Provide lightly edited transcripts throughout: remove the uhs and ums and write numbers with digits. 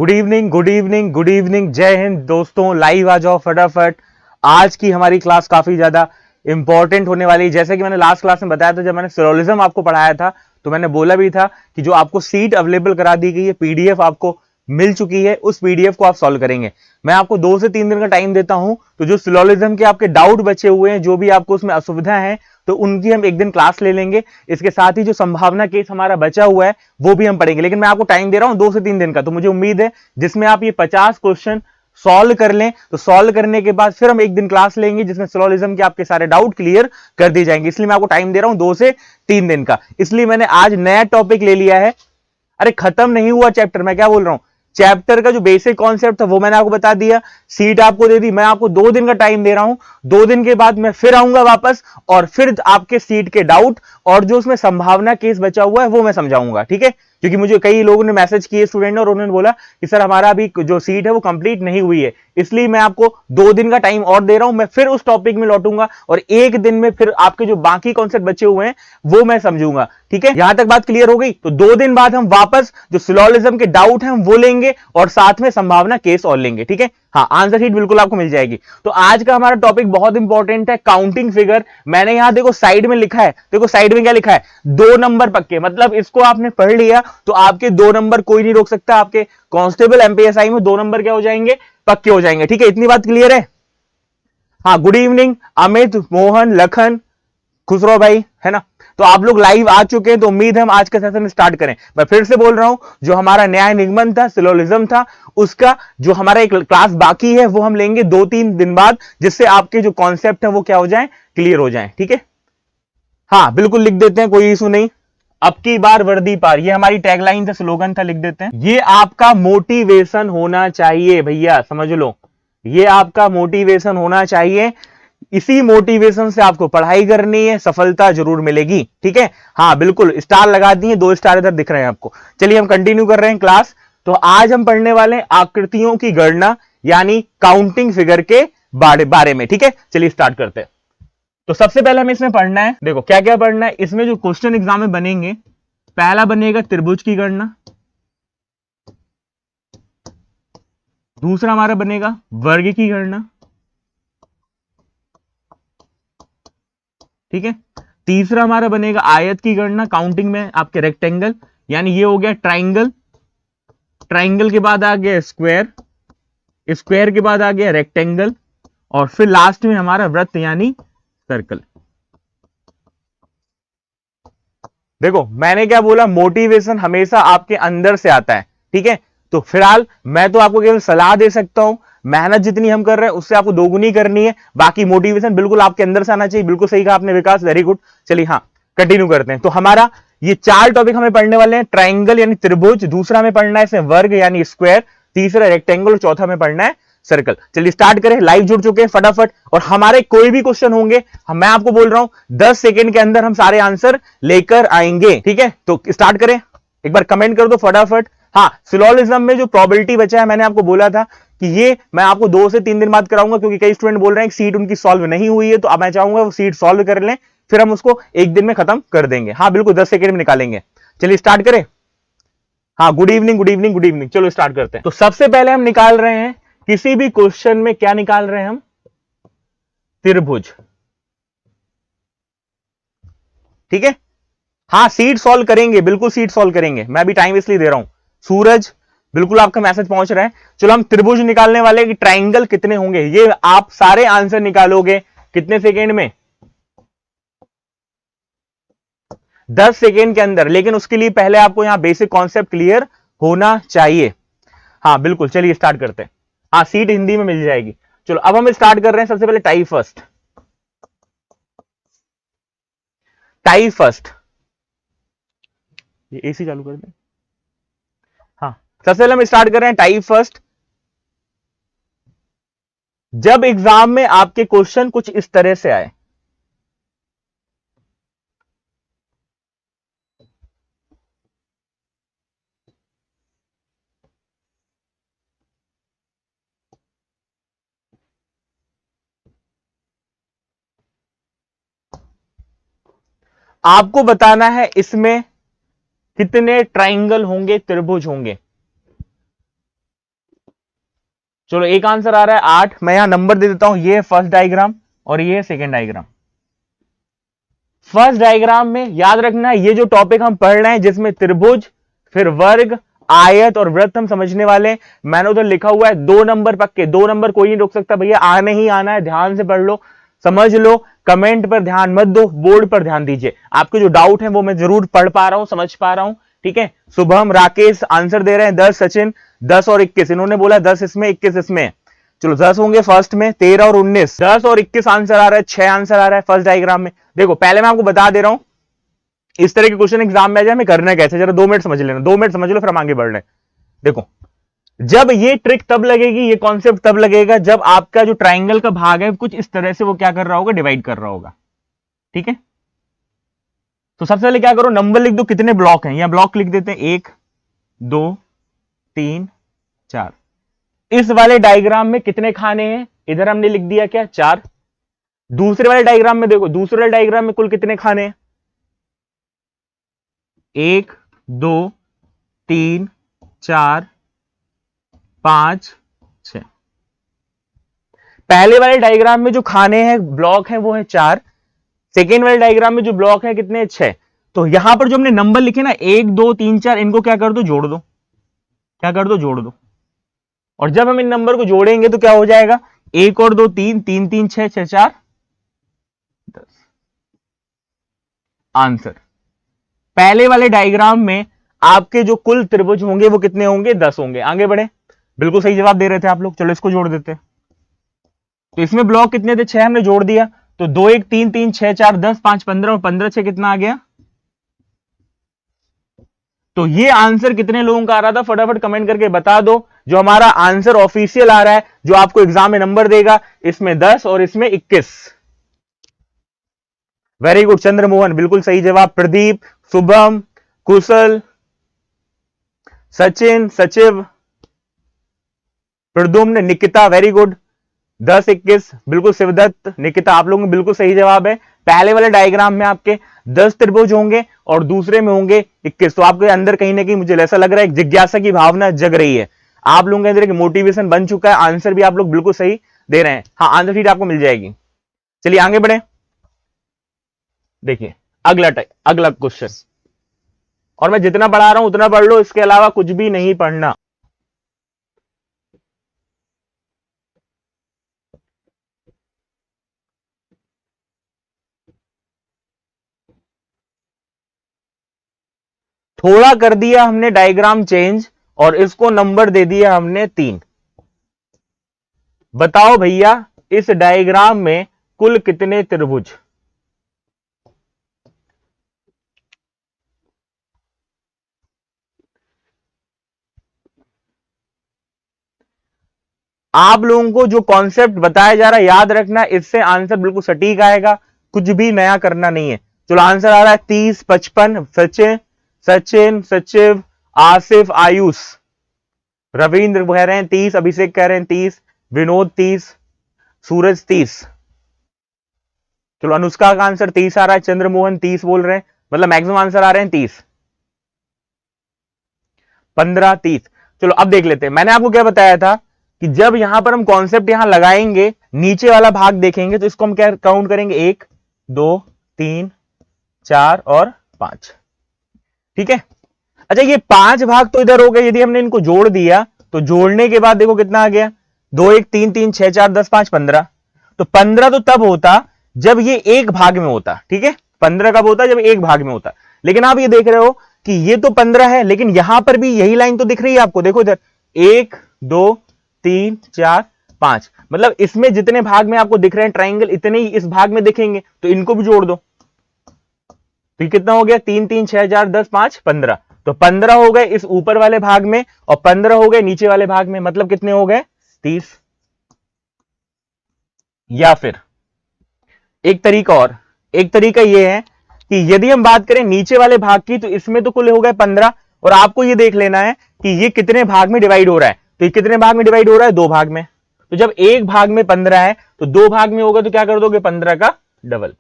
Good evening, good evening, good evening. जय हिंद दोस्तों, live आ जाओ फटाफट। आज की हमारी क्लास काफी ज्यादा इंपॉर्टेंट होने वाली है। जैसे कि मैंने लास्ट क्लास में बताया था, जब मैंने सिलोजिज्म आपको पढ़ाया था तो मैंने बोला भी था कि जो आपको सीट अवेलेबल करा दी गई है, पीडीएफ आपको मिल चुकी है, उस पीडीएफ को आप सॉल्व करेंगे। मैं आपको 2 से 3 दिन का टाइम देता हूं, तो जो सिलोजिज्म के आपके डाउट बचे हुए हैं, जो भी आपको उसमें असुविधा है, तो उनकी हम एक दिन क्लास ले लेंगे। इसके साथ ही जो संभावना केस हमारा बचा हुआ है वो भी हम पढ़ेंगे। लेकिन मैं आपको टाइम दे रहा हूं 2 से 3 दिन का, तो मुझे उम्मीद है जिसमें आप ये 50 क्वेश्चन सॉल्व कर लें। तो सॉल्व करने के बाद फिर हम एक दिन क्लास लेंगे जिसमें सिलोजिज्म के आपके सारे डाउट क्लियर कर दिए जाएंगे। इसलिए मैं आपको टाइम दे रहा हूं 2 से 3 दिन का। इसलिए मैंने आज नया टॉपिक ले लिया है। अरे खत्म नहीं हुआ चैप्टर, मैं क्या बोल रहा हूं। चैप्टर का जो बेसिक कॉन्सेप्ट था वो मैंने आपको बता दिया, सीट आपको दे दी। मैं आपको 2 दिन का टाइम दे रहा हूं। 2 दिन के बाद मैं फिर आऊंगा वापस और फिर आपके सीट के डाउट और जो उसमें संभावना केस बचा हुआ है वो मैं समझाऊंगा, ठीक है। क्योंकि मुझे कई लोगों ने मैसेज किए, स्टूडेंट ने, और उन्होंने बोला कि सर हमारा अभी जो सीट है वो कंप्लीट नहीं हुई है। इसलिए मैं आपको 2 दिन का टाइम और दे रहा हूं। मैं फिर उस टॉपिक में लौटूंगा और एक दिन में फिर आपके जो बाकी कॉन्सेप्ट बचे हुए हैं वो मैं समझूंगा, ठीक है। यहां तक बात क्लियर हो गई। तो 2 दिन बाद हम वापस जो सिलोजिज्म के डाउट हैं वो लेंगे और साथ में संभावना केस और लेंगे, ठीक है। हाँ, आंसर शीट बिल्कुल आपको मिल जाएगी। तो आज का हमारा टॉपिक बहुत इंपॉर्टेंट है, काउंटिंग फिगर। मैंने यहां देखो साइड में लिखा है, देखो साइड में क्या लिखा है, 2 नंबर पक्के। मतलब इसको आपने पढ़ लिया तो आपके 2 नंबर कोई नहीं रोक सकता। आपके कांस्टेबल एमपीएसआई में 2 नंबर क्या हो जाएंगे, पक्के हो जाएंगे, ठीक है। इतनी बात क्लियर है। हाँ, गुड इवनिंग अमित, मोहन, लखन, खुसरो भाई, है ना। तो आप लोग लाइव आ चुके हैं, तो उम्मीद है हम आज का सेशन स्टार्ट करें। मैं फिर से बोल रहा हूं, जो हमारा न्याय निगमन था, सिलोजिज्म था, उसका जो हमारा एक क्लास बाकी है वो हम लेंगे 2-3 दिन बाद, जिससे आपके जो कॉन्सेप्ट है वो क्या हो जाए, क्लियर हो जाए, ठीक है। हाँ बिल्कुल, लिख देते हैं, कोई इशू नहीं। अब की बार वर्दी पार, ये हमारी टैगलाइन था, स्लोगन था, लिख देते हैं। ये आपका मोटिवेशन होना चाहिए भैया, समझ लो, ये आपका मोटिवेशन होना चाहिए। इसी मोटिवेशन से आपको पढ़ाई करनी है, सफलता जरूर मिलेगी, ठीक है। हाँ बिल्कुल, स्टार लगा दिए, 2 स्टार इधर दिख रहे हैं आपको। चलिए हम कंटिन्यू कर रहे हैं क्लास। तो आज हम पढ़ने वाले हैं आकृतियों की गणना, यानी काउंटिंग फिगर के बारे में, ठीक है। चलिए स्टार्ट करते हैं। तो सबसे पहले हमें इसमें पढ़ना है, देखो क्या क्या पढ़ना है इसमें। जो क्वेश्चन एग्जाम में बनेंगे, पहला बनेगा त्रिभुज की गणना, दूसरा हमारा बनेगा वर्ग की गणना, ठीक है। तीसरा हमारा बनेगा आयत की गणना, काउंटिंग में आपके रेक्टेंगल, यानी ये हो गया ट्राइंगल, ट्राइंगल के बाद आ गया स्क्वायर, स्क्वायर के बाद आ गया रेक्टेंगल, और फिर लास्ट में हमारा वृत्त यानी सर्कल। देखो मैंने क्या बोला, मोटिवेशन हमेशा आपके अंदर से आता है, ठीक है। तो फिलहाल मैं तो आपको केवल सलाह दे सकता हूं, मेहनत जितनी हम कर रहे हैं उससे आपको दोगुनी करनी है। बाकी मोटिवेशन बिल्कुल आपके अंदर से आना चाहिए। बिल्कुल सही कहा आपने विकास, वेरी गुड। चलिए हाँ कंटिन्यू करते हैं। तो हमारा ये 4 टॉपिक हमें पढ़ने वाले हैं। ट्राइंगल यानी त्रिभुज, दूसरा हमें पढ़ना है इसमें वर्ग यानी स्क्वायर, तीसरा रेक्टेंगल और चौथा में पढ़ना है सर्कल। चलिए स्टार्ट करें। लाइव जुड़ चुके हैं फटाफट, और हमारे कोई भी क्वेश्चन होंगे, मैं आपको बोल रहा हूं 10 सेकंड के अंदर हम सारे आंसर लेकर आएंगे, ठीक है। तो स्टार्ट करें, एक बार कमेंट कर दो फटाफट। हाँ, सिलोजिज्म में जो प्रोबेबिलिटी बचा है, मैंने आपको बोला था कि ये मैं आपको 2 से 3 दिन बाद कराऊंगा, क्योंकि कई स्टूडेंट बोल रहे हैं कि सीट उनकी सॉल्व नहीं हुई है। तो अब मैं चाहूंगा वो सीट सॉल्व कर लें, फिर हम उसको एक दिन में खत्म कर देंगे। हाँ बिल्कुल, 10 सेकंड में निकालेंगे। चलिए स्टार्ट करें। हाँ, good evening, good evening, good evening. चलो स्टार्ट करते हैं। तो सबसे पहले हम निकाल रहे हैं, किसी भी क्वेश्चन में क्या निकाल रहे हैं हम, त्रिभुज, ठीक है। हाँ सीट सॉल्व करेंगे, बिल्कुल सीट सॉल्व करेंगे, मैं भी टाइम इसलिए दे रहा हूं। सूरज, बिल्कुल आपका मैसेज पहुंच रहा है। चलो हम त्रिभुज निकालने वाले कि ट्राइंगल कितने होंगे, ये आप सारे आंसर निकालोगे कितने सेकेंड में, 10 सेकेंड के अंदर। लेकिन उसके लिए पहले आपको यहां बेसिक कॉन्सेप्ट क्लियर होना चाहिए। हाँ बिल्कुल, चलिए स्टार्ट करते हैं। हाँ सीट हिंदी में मिल जाएगी। चलो अब हम स्टार्ट कर रहे हैं। सबसे पहले टाइप फर्स्ट, टाइप फर्स्ट, ये एसी चालू कर दें। हाँ, सबसे पहले हम स्टार्ट कर रहे हैं टाइप फर्स्ट। जब एग्जाम में आपके क्वेश्चन कुछ इस तरह से आए, आपको बताना है इसमें कितने ट्राइंगल होंगे, त्रिभुज होंगे। चलो एक आंसर आ रहा है 8। मैं यहां नंबर दे देता हूं, ये फर्स्ट डायग्राम और ये सेकेंड डायग्राम। फर्स्ट डायग्राम में याद रखना ये जो टॉपिक हम पढ़ रहे हैं जिसमें त्रिभुज, फिर वर्ग, आयत और वृत्त हम समझने वाले हैं। मैंने उधर लिखा हुआ है 2 नंबर पक्के, 2 नंबर कोई नहीं रोक सकता भैया, आने ही आना है। ध्यान से पढ़ लो, समझ लो, कमेंट पर ध्यान मत दो, बोर्ड पर ध्यान दीजिए। आपके जो डाउट है वो मैं जरूर पढ़ पा रहा हूं, समझ पा रहा हूं, ठीक है। शुभम, राकेश आंसर दे रहे हैं 10, सचिन 10 और 21, इन्होंने बोला 10 इसमें 21 इसमें। चलो 10 होंगे फर्स्ट में, 13 और 19, 10 और 21 आंसर आ रहा है, 6 आंसर आ रहा है फर्स्ट डायग्राम में। देखो पहले मैं आपको बता दे रहा हूं इस तरह के क्वेश्चन एग्जाम में आ जाए हमें करना कैसे, जरा 2 मिनट समझ लेना, 2 मिनट समझ लो फिर हम आगे बढ़ रहे हैं। देखो जब ये ट्रिक तब लगेगी, ये कॉन्सेप्ट तब लगेगा जब आपका जो ट्राइंगल का भाग है कुछ इस तरह से वो क्या कर रहा होगा, डिवाइड कर रहा होगा, ठीक है। तो सबसे पहले क्या करो, नंबर लिख दो कितने ब्लॉक हैं, यहां ब्लॉक लिख देते हैं 1 2 3 4। इस वाले डायग्राम में कितने खाने हैं, इधर हमने लिख दिया क्या 4। दूसरे वाले डायग्राम में देखो, दूसरे वाले डायग्राम में कुल कितने खाने हैं, 1 2 3 4 5 6। पहले वाले डायग्राम में जो खाने हैं ब्लॉक हैं वो है 4, सेकेंड वाले डायग्राम में जो ब्लॉक है कितने 6। तो यहां पर जो हमने नंबर लिखे ना 1 2 3 4, इनको क्या कर दो, जोड़ दो, क्या कर दो, जोड़ दो। और जब हम इन नंबर को जोड़ेंगे तो क्या हो जाएगा, 1 और 2 3, 3 3 6, 6 4 10। आंसर पहले वाले डायग्राम में आपके जो कुल त्रिभुज होंगे वो कितने होंगे, 10 होंगे। आगे बढ़े, बिल्कुल सही जवाब दे रहे थे आप लोग। चलो इसको जोड़ देते हैं। तो इसमें ब्लॉक कितने थे, 6 हमने जोड़ दिया, तो 2 1 3 3 6 4 10 5 15 और 15 6 कितना आ गया। तो ये आंसर कितने लोगों का आ रहा था, फटाफट कमेंट करके बता दो। जो हमारा आंसर ऑफिशियल आ रहा है, जो आपको एग्जाम में नंबर देगा, इसमें 10 और इसमें 21। वेरी गुड चंद्रमोहन, बिल्कुल सही जवाब। प्रदीप, शुभम, कुशल, सचिन, सचिव, प्रदुम्न, निकिता, वेरी गुड। 10 21 बिल्कुल, शिवदत्त, निकिता, आप लोगों में बिल्कुल सही जवाब है। पहले वाले डायग्राम में आपके 10 त्रिभुज होंगे और दूसरे में होंगे 21। तो आपके अंदर कहीं ना कहीं मुझे ऐसा लग रहा है जिज्ञासा की भावना जग रही है, आप लोगों के अंदर एक मोटिवेशन बन चुका है। आंसर भी आप लोग बिल्कुल सही दे रहे हैं। हाँ, आंसर शीट आपको मिल जाएगी। चलिए आगे बढ़े, देखिए अगला क्वेश्चन। और मैं जितना पढ़ा रहा हूं उतना पढ़ लो, इसके अलावा कुछ भी नहीं पढ़ना। थोड़ा कर दिया हमने डायग्राम चेंज और इसको नंबर दे दिया हमने 3। बताओ भैया इस डायग्राम में कुल कितने त्रिभुज। आप लोगों को जो कॉन्सेप्ट बताया जा रहा है याद रखना, इससे आंसर बिल्कुल सटीक आएगा, कुछ भी नया करना नहीं है। चलो आंसर आ रहा है 30 55। सचिन, सचिन, सचिव, आसिफ, आयुष, रविंद्र कह रहे हैं 30, अभिषेक कह रहे हैं 30, विनोद 30, सूरज 30। चलो अनुष्का का आंसर 30 आ रहा है, चंद्रमोहन 30 बोल रहे हैं, मतलब मैक्सिमम आंसर आ रहे हैं 30, 15 30। चलो अब देख लेते हैं, मैंने आपको क्या बताया था कि जब यहां पर हम कॉन्सेप्ट यहां लगाएंगे, नीचे वाला भाग देखेंगे तो इसको हम क्या काउंट करेंगे, 1 2 3 4 और 5, ठीक है। अच्छा ये 5 भाग तो इधर हो गए, यदि हमने इनको जोड़ दिया तो जोड़ने के बाद देखो कितना आ गया, 2 1 3 3 6 4 10 5 15। तो 15 तो तब होता जब ये एक भाग में होता, ठीक है। 15 कब होता, जब एक भाग में होता। लेकिन आप ये देख रहे हो कि ये तो 15 है, लेकिन यहां पर भी यही लाइन तो दिख रही है आपको, देखो इधर 1 2 3 4 5, मतलब इसमें जितने भाग में आपको दिख रहे हैं ट्राइंगल, इतने ही इस भाग में दिखेंगे, तो इनको भी जोड़ दो। तो ये कितना हो गया, 3 3 6 4 10 5 15। तो 15 हो गए इस ऊपर वाले भाग में और 15 हो गए नीचे वाले भाग में, मतलब कितने हो गए 30। या फिर एक तरीका और, एक तरीका यह है कि यदि हम बात करें नीचे वाले भाग की, तो इसमें तो कुल हो गए 15 और आपको यह देख लेना है कि ये कितने भाग में डिवाइड हो रहा है। तो ये कितने भाग में डिवाइड हो रहा है, 2 भाग में। तो जब एक भाग में 15 है तो 2 भाग में होगा तो क्या कर दोगे, 15 का डबल।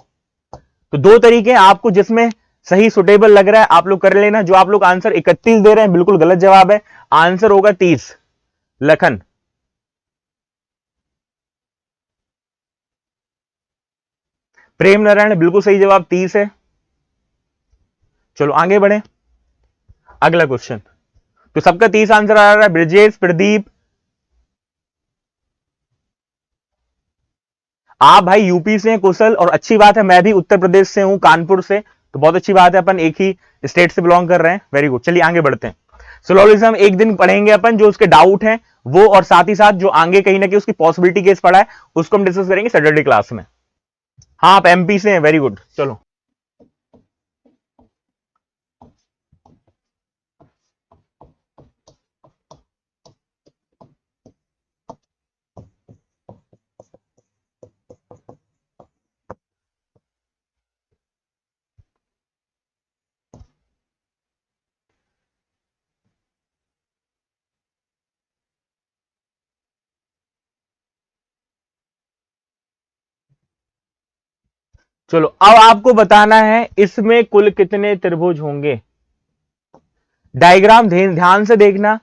तो 2 तरीके आपको जिसमें सही सुटेबल लग रहा है आप लोग कर लेना। जो आप लोग आंसर 31 दे रहे हैं बिल्कुल गलत जवाब है, आंसर होगा 30। लखन प्रेम नारायण बिल्कुल सही जवाब, 30 है। चलो आगे बढ़े, अगला क्वेश्चन। तो सबका 30 आंसर आ रहा है। ब्रजेश, प्रदीप, आप भाई यूपी से हैं कुशल, और अच्छी बात है, मैं भी उत्तर प्रदेश से हूं, कानपुर से, तो बहुत अच्छी बात है, अपन एक ही स्टेट से बिलोंग कर रहे हैं। वेरी गुड, चलिए आगे बढ़ते हैं। सिलोजिज्म एक दिन पढ़ेंगे अपन, जो उसके डाउट हैं वो, और साथ ही साथ जो आगे कहीं ना कहीं उसकी पॉसिबिलिटी केस पड़ा है उसको हम डिस्कस करेंगे सैटरडे क्लास में। हाँ, आप एमपी से हैं, वेरी गुड। चलो चलो, अब आपको बताना है इसमें कुल कितने त्रिभुज होंगे। डायग्राम ध्यान से देखना,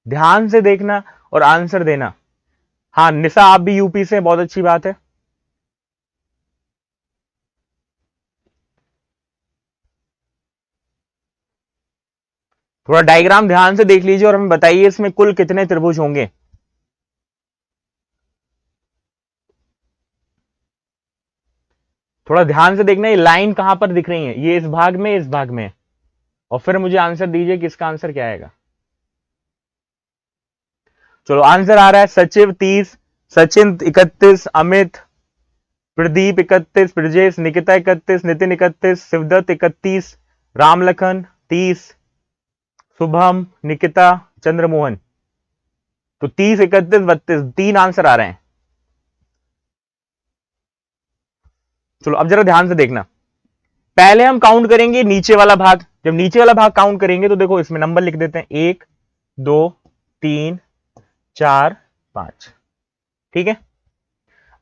ध्यान से देखना और आंसर देना। हाँ निशा, आप भी यूपी से, बहुत अच्छी बात है। थोड़ा डायग्राम ध्यान से देख लीजिए और हमें बताइए इसमें कुल कितने त्रिभुज होंगे। थोड़ा ध्यान से देखना, ये लाइन कहां पर दिख रही है, ये इस भाग में, इस भाग में, और फिर मुझे आंसर दीजिए कि इसका आंसर क्या आएगा। चलो आंसर आ रहा है सचिव 30, सचिन 31, अमित, प्रदीप 31, ब्रजेश, निकिता 31, नितिन 31, शिवदत्त 31, रामलखन 30, शुभम, निकिता, चंद्रमोहन। तो 30, 31, 32, 3 आंसर आ रहे हैं। चलो अब जरा ध्यान से देखना, पहले हम काउंट करेंगे नीचे वाला भाग। जब नीचे वाला भाग काउंट करेंगे तो देखो इसमें नंबर लिख देते हैं, 1 2 3 4 5, ठीक है।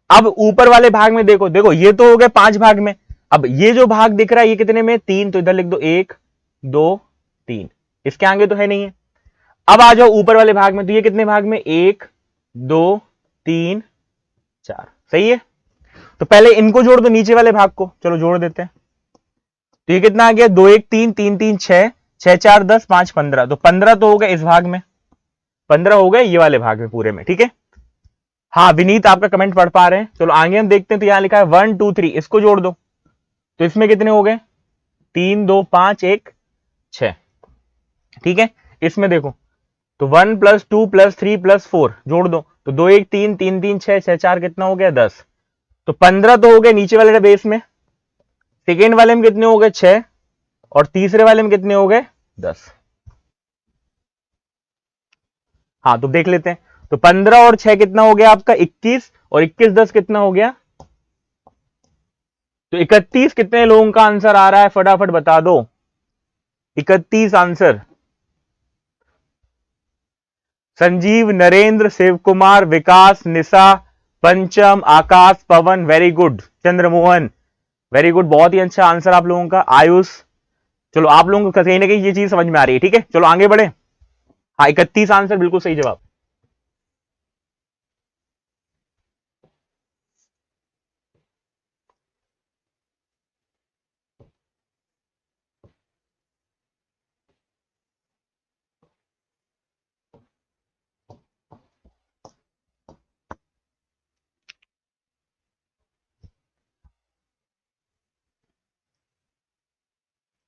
अब ऊपर वाले भाग में देखो, देखो ये तो हो गए 5 भाग में। अब ये जो भाग दिख रहा है ये कितने में, 3, तो इधर लिख दो 1 2 3, इसके आगे तो है नहीं है। अब आ जाओ ऊपर वाले भाग में, तो ये कितने भाग में, 1 2 3 4, सही है। तो पहले इनको जोड़ दो, नीचे वाले भाग को, चलो जोड़ देते हैं। तो ये कितना आ गया, 2 1 3 3 3 6, 6 4 10 5 15, तो 15 तो हो गए इस भाग में, 15 हो गए ये वाले भाग में पूरे में, ठीक है। हाँ विनीत आपका कमेंट पढ़ पा रहे हैं। चलो आगे हम देखते हैं, तो यहां लिखा है 1 2 3, इसको जोड़ दो, तो इसमें कितने हो गए, 3 2 5 1 6, ठीक है। इसमें देखो, तो 1 + 2 + 3 + 4 जोड़ दो, तो 2 1 3 3 3 6 6 4 कितना हो गया, 10, तो 15 तो हो गए नीचे वाले बेस में। सेकेंड वाले में कितने हो गए, 6, और तीसरे वाले में कितने हो गए, 10। हाँ तो देख लेते हैं, तो 15 और 6 कितना हो गया आपका, 21, और 21 10 कितना हो गया, तो 31 कितने लोगों का आंसर आ रहा है, फटाफट बता दो। 31 answer, Sanjeev, Narendra, Shiv Kumar, Vikas, Nisha, Pancham, Akash, Pawan, very good, Chandramohan, very good, बहुत ही अच्छा आंसर आप लोगों का। आयुष, चलो आप लोगों को कहीं ना कहीं ये चीज समझ में आ रही है, ठीक है। चलो आगे बढ़े। हाँ 31 आंसर बिल्कुल सही जवाब।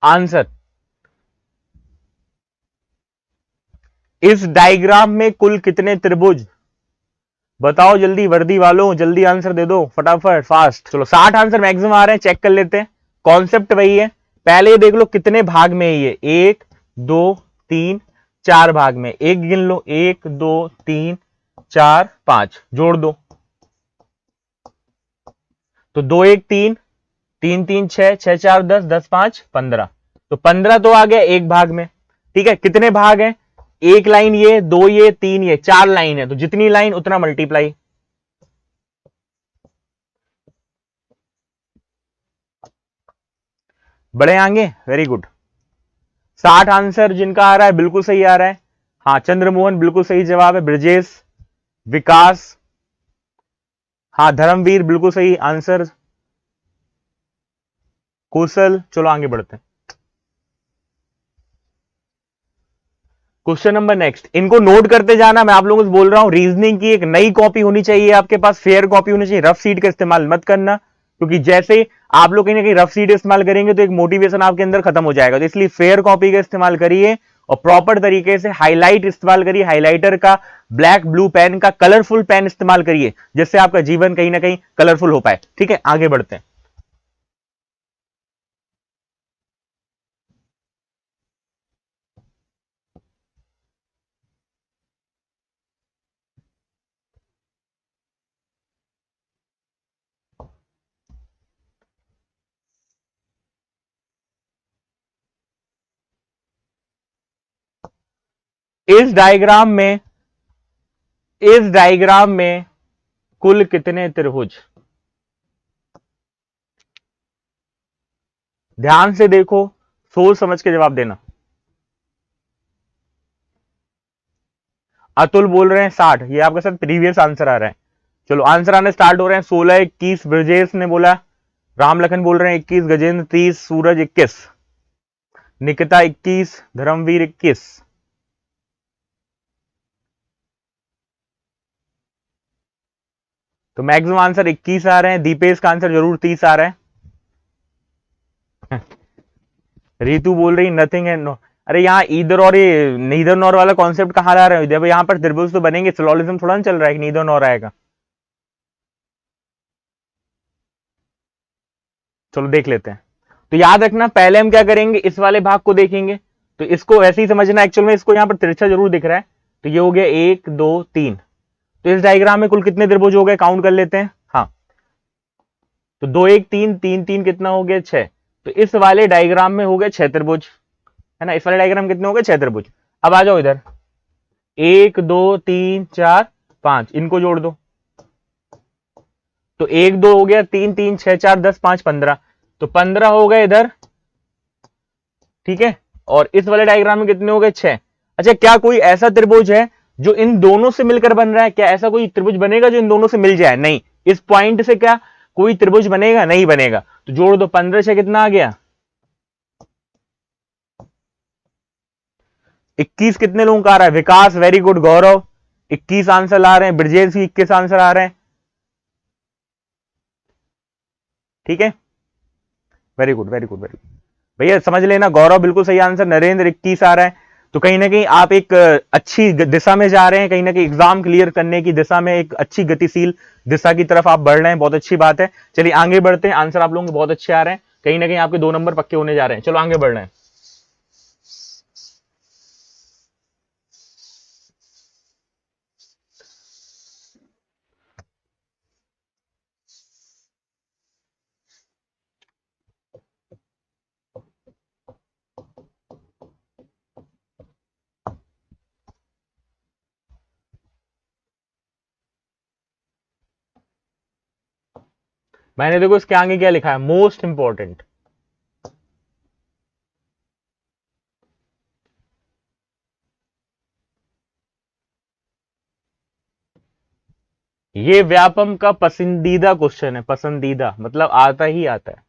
आंसर, इस डायग्राम में कुल कितने त्रिभुज, बताओ जल्दी, वर्दी वालों जल्दी आंसर दे दो फटाफट, फास्ट। चलो 60 आंसर मैक्सिमम आ रहे हैं, चेक कर लेते हैं। कॉन्सेप्ट वही है, पहले ये देख लो कितने भाग में है ये, 1 2 3 4 भाग में, एक गिन लो, 1 2 3 4 5, जोड़ दो, तो 2 1 3 3 3 6 6 4 10 10 5 15, तो 15 तो आ गया एक भाग में, ठीक है। कितने भाग हैं, एक लाइन ये, दो ये, तीन ये, 4 लाइन है, तो जितनी लाइन उतना मल्टीप्लाई। बढ़े आगे, वेरी गुड। 60 आंसर जिनका आ रहा है बिल्कुल सही आ रहा है। हाँ चंद्रमोहन बिल्कुल सही जवाब है, ब्रजेश, विकास, हाँ धर्मवीर बिल्कुल सही आंसर, कुशल। चलो आगे बढ़ते हैं। क्वेश्चन नंबर नेक्स्ट, इनको नोट करते जाना। मैं आप लोगों को बोल रहा हूं रीजनिंग की एक नई कॉपी होनी चाहिए आपके पास, फेयर कॉपी होनी चाहिए। रफ सीट का इस्तेमाल मत करना, क्योंकि जैसे आप लोग कहीं ना कहीं रफ सीट इस्तेमाल करेंगे तो एक मोटिवेशन आपके अंदर खत्म हो जाएगा। तो इसलिए फेयर कॉपी का इस्तेमाल करिए और प्रॉपर तरीके से हाईलाइट इस्तेमाल करिए, हाईलाइटर का, ब्लैक ब्लू पेन का, कलरफुल पेन इस्तेमाल करिए, जिससे आपका जीवन कहीं ना कहीं कलरफुल हो पाए। ठीक है, आगे बढ़ते हैं। इस डायग्राम में, इस डायग्राम में कुल कितने त्रिभुज? ध्यान से देखो, सोच समझ के जवाब देना। अतुल बोल रहे हैं 60, ये आपके साथ प्रीवियस आंसर आ रहा है। चलो आंसर आने स्टार्ट हो रहे हैं। 16, 21 ब्रजेश ने बोला, राम लखन बोल रहे हैं 21, गजेंद्र 30, सूरज 21, निकिता 21, धर्मवीर 21। तो मैक्सिमम आंसर 21 आ रहे हैं। दीपेश का आंसर जरूर 30 आ रहा है। रितु बोल रही नथिंग है नो। अरे यहाँ ईदर और ये नीदर नॉर वाला कॉन्सेप्ट कहाँ ला रहे हो? जब यहाँ पर त्रिभुज तो बनेंगे, सिलोजिज्म थोड़ा ना चल रहा है कि नीदर नॉर आएगा। चलो देख लेते हैं। तो याद रखना, पहले हम क्या करेंगे, इस वाले भाग को देखेंगे। तो इसको ऐसे ही समझना, एक्चुअल में इसको यहाँ पर तिरछा जरूर दिख रहा है। तो ये हो गया 1 2 3। तो इस डायग्राम में कुल कितने त्रिभुज हो गए, काउंट कर लेते हैं। हाँ, तो 2 1 3 3 3 कितना हो गया, 6। तो इस वाले डायग्राम में हो गए 6 त्रिभुज, है ना। इस वाले डायग्राम कितने हो गए, 6 त्रिभुज। अब आ जाओ इधर, 1 2 3 4 5, इनको जोड़ दो। तो 1 2 हो गया, 3 3 6 4 10 5 15, तो 15 हो गए इधर। ठीक है, और इस वाले डायग्राम में कितने हो गए, 6। अच्छा, क्या कोई ऐसा त्रिभुज है जो इन दोनों से मिलकर बन रहा है? क्या ऐसा कोई त्रिभुज बनेगा जो इन दोनों से मिल जाए? नहीं। इस पॉइंट से क्या कोई त्रिभुज बनेगा? नहीं बनेगा। तो जोड़ दो, 15 से कितना आ गया, 21। कितने लोगों का आ रहा है? विकास वेरी गुड, गौरव 21 आंसर आ रहे हैं, ब्रजेश भी 21 आंसर आ रहे हैं। ठीक है, very good very good very good. भैया समझ लेना, गौरव बिल्कुल सही आंसर, नरेंद्र 21 आ रहा है। तो कहीं ना कहीं आप एक अच्छी दिशा में जा रहे हैं, कहीं ना कहीं एग्जाम क्लियर करने की दिशा में, एक अच्छी गतिशील दिशा की तरफ आप बढ़ रहे हैं। बहुत अच्छी बात है। चलिए आगे बढ़ते हैं। आंसर आप लोगों के बहुत अच्छे आ रहे हैं, कहीं ना कहीं आपके 2 नंबर पक्के होने जा रहे हैं। चलो आगे बढ़ रहे हैं। मैंने देखो इसके आगे क्या लिखा है, मोस्ट इंपॉर्टेंट। ये व्यापम का पसंदीदा क्वेश्चन है, पसंदीदा मतलब आता ही आता है।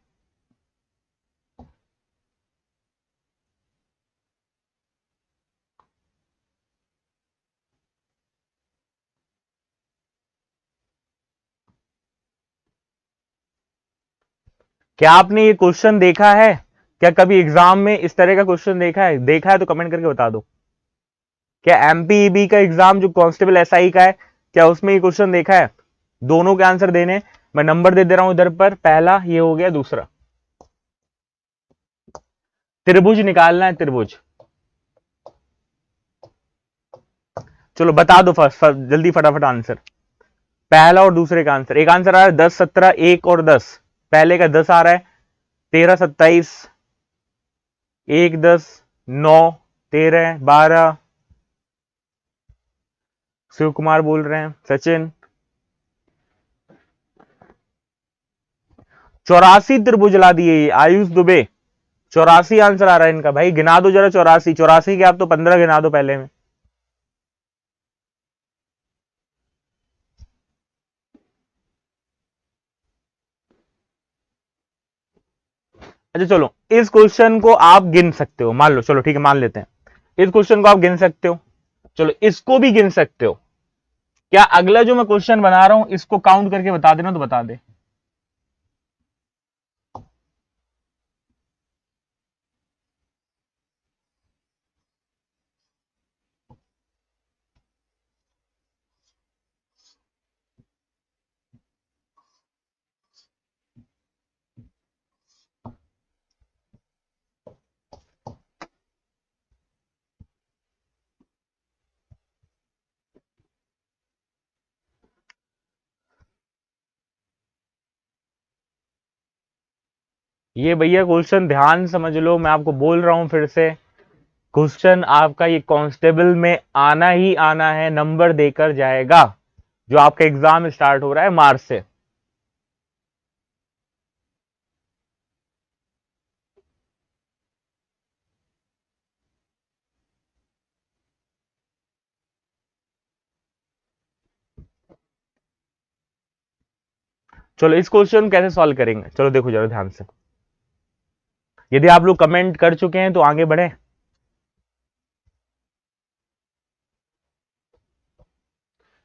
क्या आपने ये क्वेश्चन देखा है? क्या कभी एग्जाम में इस तरह का क्वेश्चन देखा है? देखा है तो कमेंट करके बता दो। क्या एमपीईबी का एग्जाम जो कांस्टेबल एसआई का है, क्या उसमें ये क्वेश्चन देखा है? दोनों के आंसर देने, मैं नंबर दे दे रहा हूं इधर पर। पहला ये हो गया, दूसरा त्रिभुज निकालना है, त्रिभुज। चलो बता दो फर्स्ट जल्दी फटाफट आंसर। पहला और दूसरे का आंसर, एक आंसर आ रहा है 10 17, एक और 10। पहले का 10 आ रहा है, 13 27, एक 10, 9 13 12। शिव कुमार बोल रहे हैं, सचिन 84 त्रिभुज ला दिए। आयुष दुबे 84 आंसर आ रहा है इनका। भाई गिना दो जरा, 84 84 के आप तो 15 गिना दो पहले में। अच्छा चलो, इस क्वेश्चन को आप गिन सकते हो, मान लो, चलो ठीक है मान लेते हैं, इस क्वेश्चन को आप गिन सकते हो, चलो इसको भी गिन सकते हो। क्या अगला जो मैं क्वेश्चन बना रहा हूं इसको काउंट करके बता देना तो बता दे। ये भैया क्वेश्चन ध्यान समझ लो, मैं आपको बोल रहा हूं फिर से, क्वेश्चन आपका ये कांस्टेबल में आना ही आना है, नंबर देकर जाएगा, जो आपका एग्जाम स्टार्ट हो रहा है मार्च से। चलो इस क्वेश्चन कैसे सॉल्व करेंगे, चलो देखो जरा ध्यान से। यदि आप लोग कमेंट कर चुके हैं तो आगे बढ़े।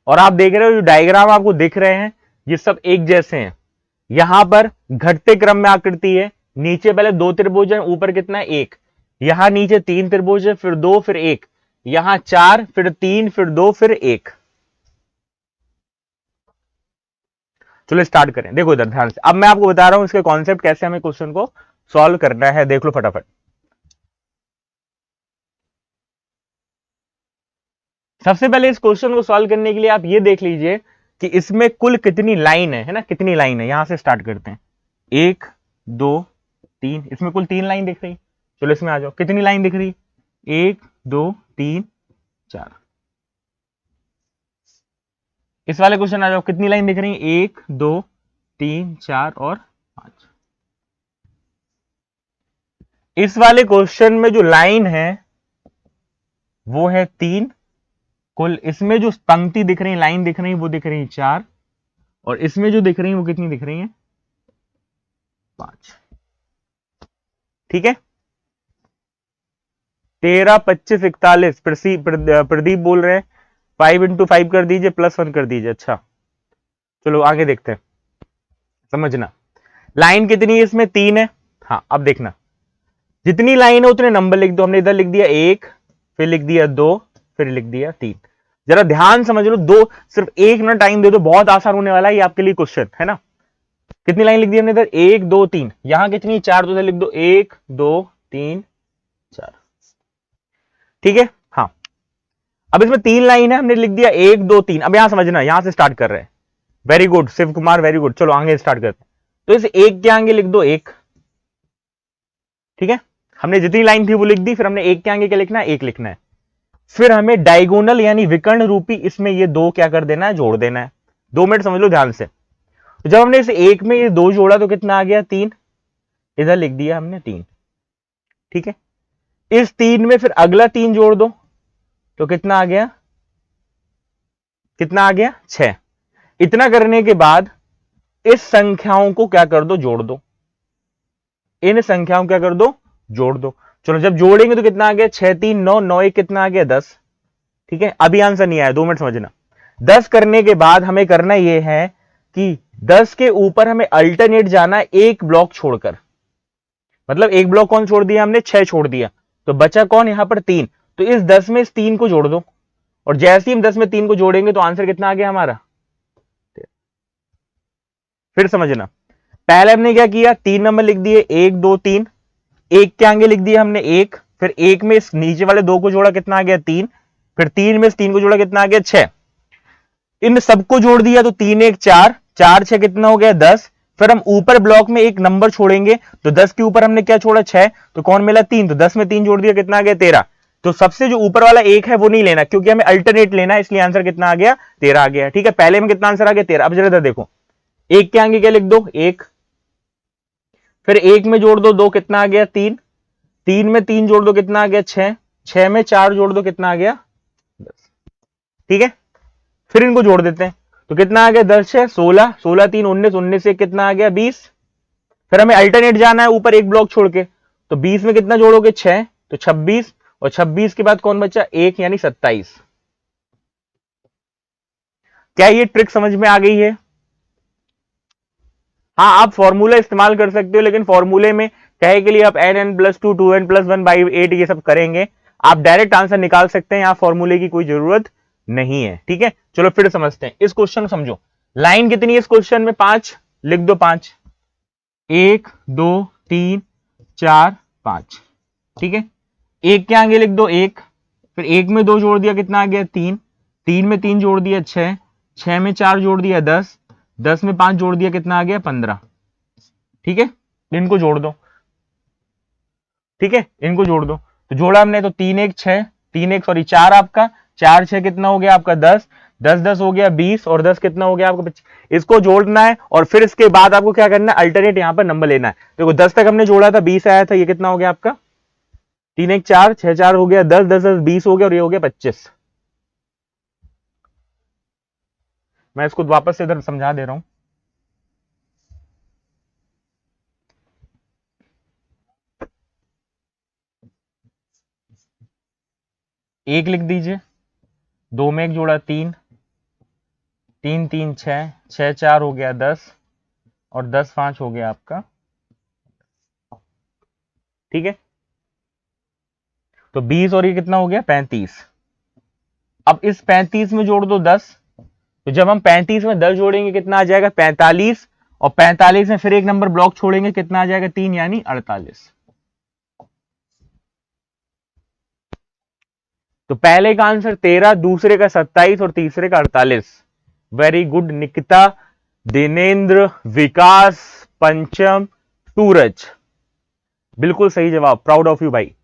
और आप देख रहे हो जो डायग्राम आपको दिख रहे हैं ये सब एक जैसे हैं। यहां पर घटते क्रम में आकृति है, नीचे पहले 2 त्रिभुज है, ऊपर कितना है 1, यहां नीचे 3 त्रिभुज है, फिर 2 फिर 1, यहां 4 फिर 3 फिर 2 फिर 1। चलो स्टार्ट करें, देखो इधर ध्यान से, अब मैं आपको बता रहा हूं इसके कॉन्सेप्ट कैसे हमें क्वेश्चन को सॉल्व करना है, देख लो फटाफट। सबसे पहले इस क्वेश्चन को सॉल्व करने के लिए आप ये देख लीजिए कि इसमें कुल कितनी लाइन है ना, कितनी लाइन है, यहां से स्टार्ट करते हैं। 1 2 3, इसमें कुल 3 लाइन दिख रही। चलो इसमें आ जाओ, कितनी लाइन दिख रही, 1 2 3 4। इस वाले क्वेश्चन आ जाओ, कितनी लाइन दिख रही, 1 2 3 4 और 5। इस वाले क्वेश्चन में जो लाइन है वो है 3, कुल इसमें जो पंक्ति दिख रही, लाइन दिख रही, वो दिख रही 4, और इसमें जो दिख रही है वो कितनी दिख रही है, 5। ठीक है, 13 25 41, प्रदीप बोल रहे हैं 5 इंटू 5 कर दीजिए, +1 कर दीजिए। अच्छा चलो आगे देखते हैं, समझना लाइन कितनी है, इसमें 3 है। हाँ अब देखना, जितनी लाइन है उतने नंबर लिख दो। हमने इधर लिख दिया 1, फिर लिख दिया 2, फिर लिख दिया 3। जरा ध्यान समझ लो, दो सिर्फ 1 मिनट टाइम दे दो, बहुत आसान होने वाला है ये आपके लिए क्वेश्चन, है ना। कितनी लाइन लिख दी हमने इधर, 1 2 3, यहां कितनी 4, तो इधर लिख दो 1 2 3 4। ठीक है, हाँ अब इसमें 3 लाइन है, हमने लिख दिया 1 2 3। अब यहां समझना, यहां से स्टार्ट कर रहे हैं, very good Shiv Kumar, very good. चलो आगे स्टार्ट करते हैं, तो इस 1 के आगे लिख दो 1। ठीक है, हमने जितनी लाइन थी वो लिख दी, फिर हमने 1 के आगे क्या लिखना है, 1 लिखना है। फिर हमें डायगोनल यानी विकर्ण रूपी इसमें ये 2 क्या कर देना है, जोड़ देना है। 2 मिनट समझ लो ध्यान से। तो जब हमने इस 1 में ये 2 जोड़ा तो कितना आ गया, 3, इधर लिख दिया हमने 3। ठीक है, इस 3 में फिर अगला 3 जोड़ दो तो कितना आ गया, कितना आ गया 6। इतना करने के बाद इस संख्याओं को क्या कर दो, जोड़ दो। इन संख्याओं को क्या कर दो, जोड़ दो। चलो जब जोड़ेंगे तो कितना आ गया, 6 3 9, 9 1 कितना आ गया, 10। ठीक है, अभी आंसर नहीं आया, 2 मिनट समझना। 10 करने के बाद हमें करना यह है कि 10 के ऊपर हमें अल्टरनेट जाना है, एक ब्लॉक छोड़कर। मतलब एक ब्लॉक कौन छोड़ दिया हमने, 6 छोड़ दिया, तो बचा कौन यहां पर 3। तो इस 10 में इस 3 को जोड़ दो, और जैसे ही हम 10 में 3 को जोड़ेंगे तो आंसर कितना आ गया हमारा। फिर समझना, पहले हमने क्या किया, 3 नंबर लिख दिए 1 2 3, 1 के आगे लिख दिया हमने 1, फिर 1 में इस नीचे वाले 2 को जोड़ा, कितना आ गया 3, फिर 3 में इस 3 को जोड़ा, कितना आ गया 6। इन सबको जोड़ दिया तो 3 1 4, 4 6 कितना हो गया 10। फिर हम ऊपर ब्लॉक में एक नंबर छोड़ेंगे, तो 10 के ऊपर हमने क्या छोड़ा 6, तो कौन मिला 3, तो 10 में 3 जोड़ दिया, कितना आ गया 13। तो सबसे जो ऊपर वाला 1 है वो नहीं लेना, क्योंकि हमें अल्टरनेट लेना है, इसलिए आंसर कितना आ गया 13 आ गया। ठीक है, पहले में कितना आंसर आ गया 13। अब जरा इधर देखो, 1 के आगे क्या लिख दो 1, फिर 1 में जोड़ दो 2, कितना आ गया 3, 3 में 3 जोड़ दो, कितना आ गया 6, 6 में 4 जोड़ दो, कितना आ गया 10। ठीक है, फिर इनको जोड़ देते हैं, तो कितना आ गया 10 6 16, 16 3 19, 19 से कितना आ गया 20, फिर हमें अल्टरनेट जाना है ऊपर एक ब्लॉक छोड़ के, तो 20 में कितना जोड़ोगे 6, तो 26, और 26 के बाद कौन बचा 1 यानी 27। क्या ये ट्रिक समझ में आ गई है? हाँ, आप फॉर्मूला इस्तेमाल कर सकते हो, लेकिन फॉर्मूले में कहे के लिए आप n+2 2n+1/8 ये सब करेंगे, आप डायरेक्ट आंसर निकाल सकते हैं, यहां फॉर्मूले की कोई जरूरत नहीं है। ठीक है, चलो फिर समझते हैं इस क्वेश्चन को। समझो, लाइन कितनी है इस क्वेश्चन में? 5, लिख दो 5, 1 2 3 4 5। ठीक है, एक के आगे लिख दो 1, फिर 1 में 2 जोड़ दिया कितना आ गया 3, 3 में 3 जोड़ दिया 6, 6 में 4 जोड़ दिया 10, 10 में 5 जोड़ दिया कितना आ गया 15। ठीक है, इनको जोड़ दो। ठीक है, इनको जोड़ दो, तो जोड़ा हमने तो 3 1 6, 3 1 सॉरी 4 आपका, 4 6 कितना हो गया आपका 10, 10 10 हो गया 20, और 10 कितना हो गया आपका 25। इसको जोड़ना है और फिर इसके बाद आपको क्या करना है, अल्टरनेट यहां पर नंबर लेना है। देखो 10 तक हमने जोड़ा था, 20 आया था, ये कितना हो गया आपका 3 1 4, 6 4 हो गया 10, 10 10 20 हो गया, और ये हो गया 25। मैं इसको वापस से इधर समझा दे रहा हूं। एक लिख दीजिए, 2 में एक जोड़ा 3, 3 3 6, 6 4 हो गया 10, और 10 5 हो गया आपका। ठीक है, तो 20 और ये कितना हो गया 35। अब इस 35 में जोड़ दो 10, तो जब हम 35 में 10 जोड़ेंगे कितना आ जाएगा 45, और 45 में फिर एक नंबर ब्लॉक छोड़ेंगे कितना आ जाएगा 3 यानी 48। तो पहले का आंसर 13, दूसरे का 27 और तीसरे का 48। वेरी गुड निकिता, दिनेंद्र, विकास, पंचम, सूरज, बिल्कुल सही जवाब, प्राउड ऑफ यू भाई।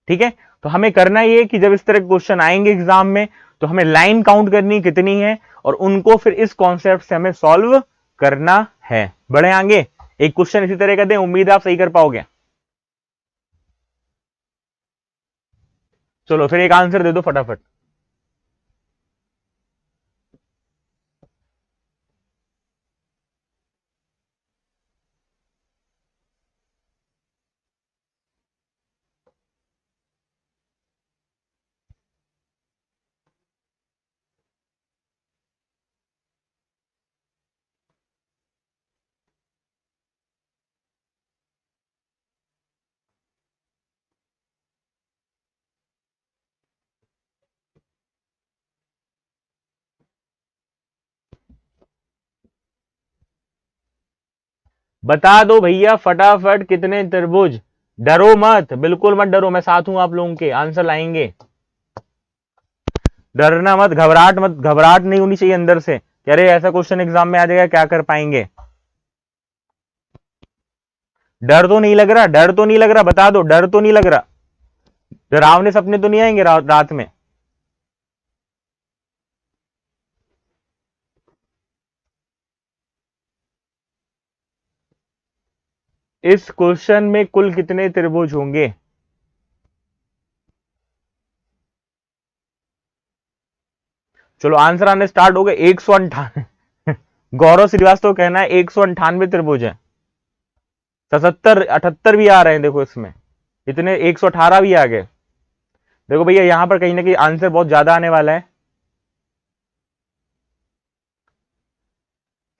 ठीक है, तो हमें करना ये कि जब इस तरह के क्वेश्चन आएंगे एग्जाम में, तो हमें लाइन काउंट करनी कितनी है, और उनको फिर इस कॉन्सेप्ट से हमें सॉल्व करना है। बढ़े आगे, एक क्वेश्चन इसी तरह का दें, उम्मीद है आप सही कर पाओगे। चलो फिर एक आंसर दे दो फटाफट। बता दो भैया फटाफट कितने त्रिभुज। डरो मत, बिल्कुल मत डरो, मैं साथ हूं आप लोगों के, आंसर लाएंगे। डरना मत, घबराहट मत, घबराहट नहीं होनी चाहिए अंदर से कि अरे ऐसा क्वेश्चन एग्जाम में आ जाएगा क्या कर पाएंगे। डर तो नहीं लग रहा, डर तो नहीं लग रहा, बता दो डर तो नहीं लग रहा, डरावने सपने तो नहीं आएंगे रात में। इस क्वेश्चन में कुल कितने त्रिभुज होंगे? चलो आंसर आने स्टार्ट हो गए। 198 गौरव श्रीवास्तव कहना है 198 त्रिभुज है। 77 78 भी आ रहे हैं, देखो इसमें इतने 118 भी आ गए। देखो भैया यहां पर कहीं ना कहीं आंसर बहुत ज्यादा आने वाला है।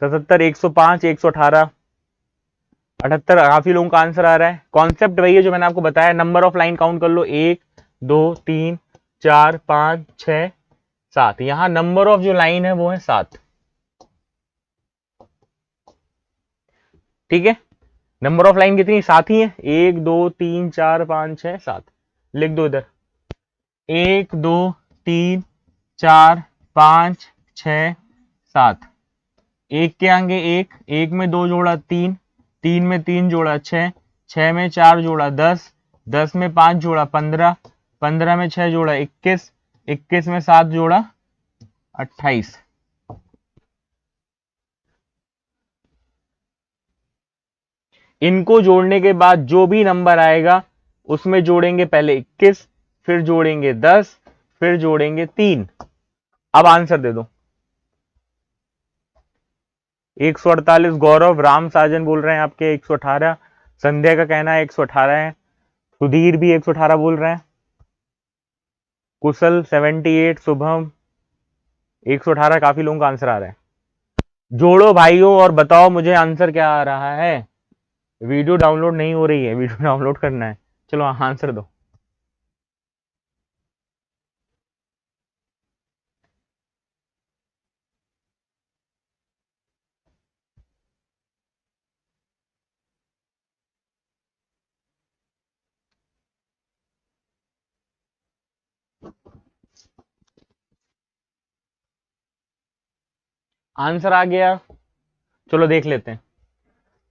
77, 105, 118, 78 काफी लोगों का आंसर आ रहा है। कॉन्सेप्ट वही है जो मैंने आपको बताया, नंबर ऑफ लाइन काउंट कर लो, 1 2 3 4 5 6 7। यहां नंबर ऑफ जो लाइन है वो है 7। ठीक है, नंबर ऑफ लाइन कितनी 7 ही है, 1 2 3 4 5 6 7। लिख दो इधर, 1 2 3 4 5 6 7। एक के आगे एक, एक में 2 जोड़ा 3, 3 में 3 जोड़ा 6, 6 में 4 जोड़ा 10, 10 में 5 जोड़ा 15, 15 में 6 जोड़ा 21, 21 में 7 जोड़ा 28। इनको जोड़ने के बाद जो भी नंबर आएगा उसमें जोड़ेंगे पहले 21, फिर जोड़ेंगे 10, फिर जोड़ेंगे 3। अब आंसर दे दो। 148 गौरव, राम साजन बोल रहे हैं आपके 118, संध्या का कहना है 118 है, सुधीर भी 118 बोल रहे हैं, कुशल 78, शुभम 118, काफी लोगों का आंसर आ रहा है। जोड़ो भाइयों और बताओ मुझे आंसर क्या आ रहा है। वीडियो डाउनलोड नहीं हो रही है, वीडियो डाउनलोड करना है। चलो आंसर दो। आंसर आ गया, चलो देख लेते हैं।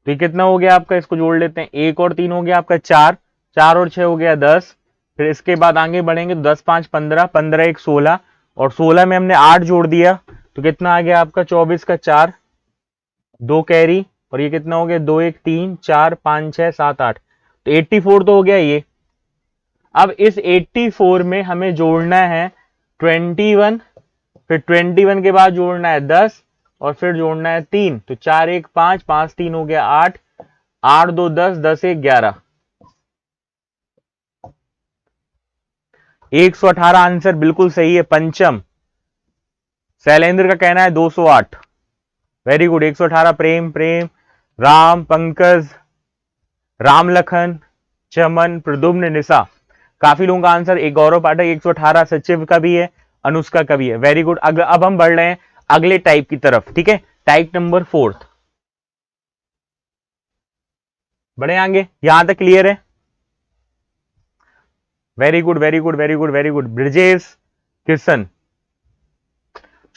तो ये कितना हो गया आपका, इसको जोड़ लेते हैं। 1 और 3 हो गया आपका 4, 4 और 6 हो गया 10, फिर इसके बाद आगे बढ़ेंगे तो 10 5 15, 15 1 16, और 16 में हमने 8 जोड़ दिया तो कितना आ गया आपका 24 का 4, 2 कैरी, और ये कितना हो गया 2 1 3 4 5 6 7 8, तो 84 तो हो गया ये। अब इस 84 में हमें जोड़ना है 21, फिर 21 के बाद जोड़ना है 10, और फिर जोड़ना है 3, तो 4 1 5, 5 3 हो गया 8, 8 2 10, 10 1 11, 118 आंसर बिल्कुल सही है। पंचम शैलेंद्र का कहना है 208, वेरी गुड। 118 प्रेम, प्रेम, राम, पंकज, राम लखन, चमन, प्रदुम्न, निशा, काफी लोगों का आंसर। एक गौरव पाठक 118, सचिव का भी है, अनुष्का का भी है, वेरी गुड। अब हम बढ़ रहे हैं अगले टाइप की तरफ, ठीक है, टाइप नंबर 4। बढ़े आगे, यहां तक क्लियर है? Very good very good very good very good. Brijesh, Kishan,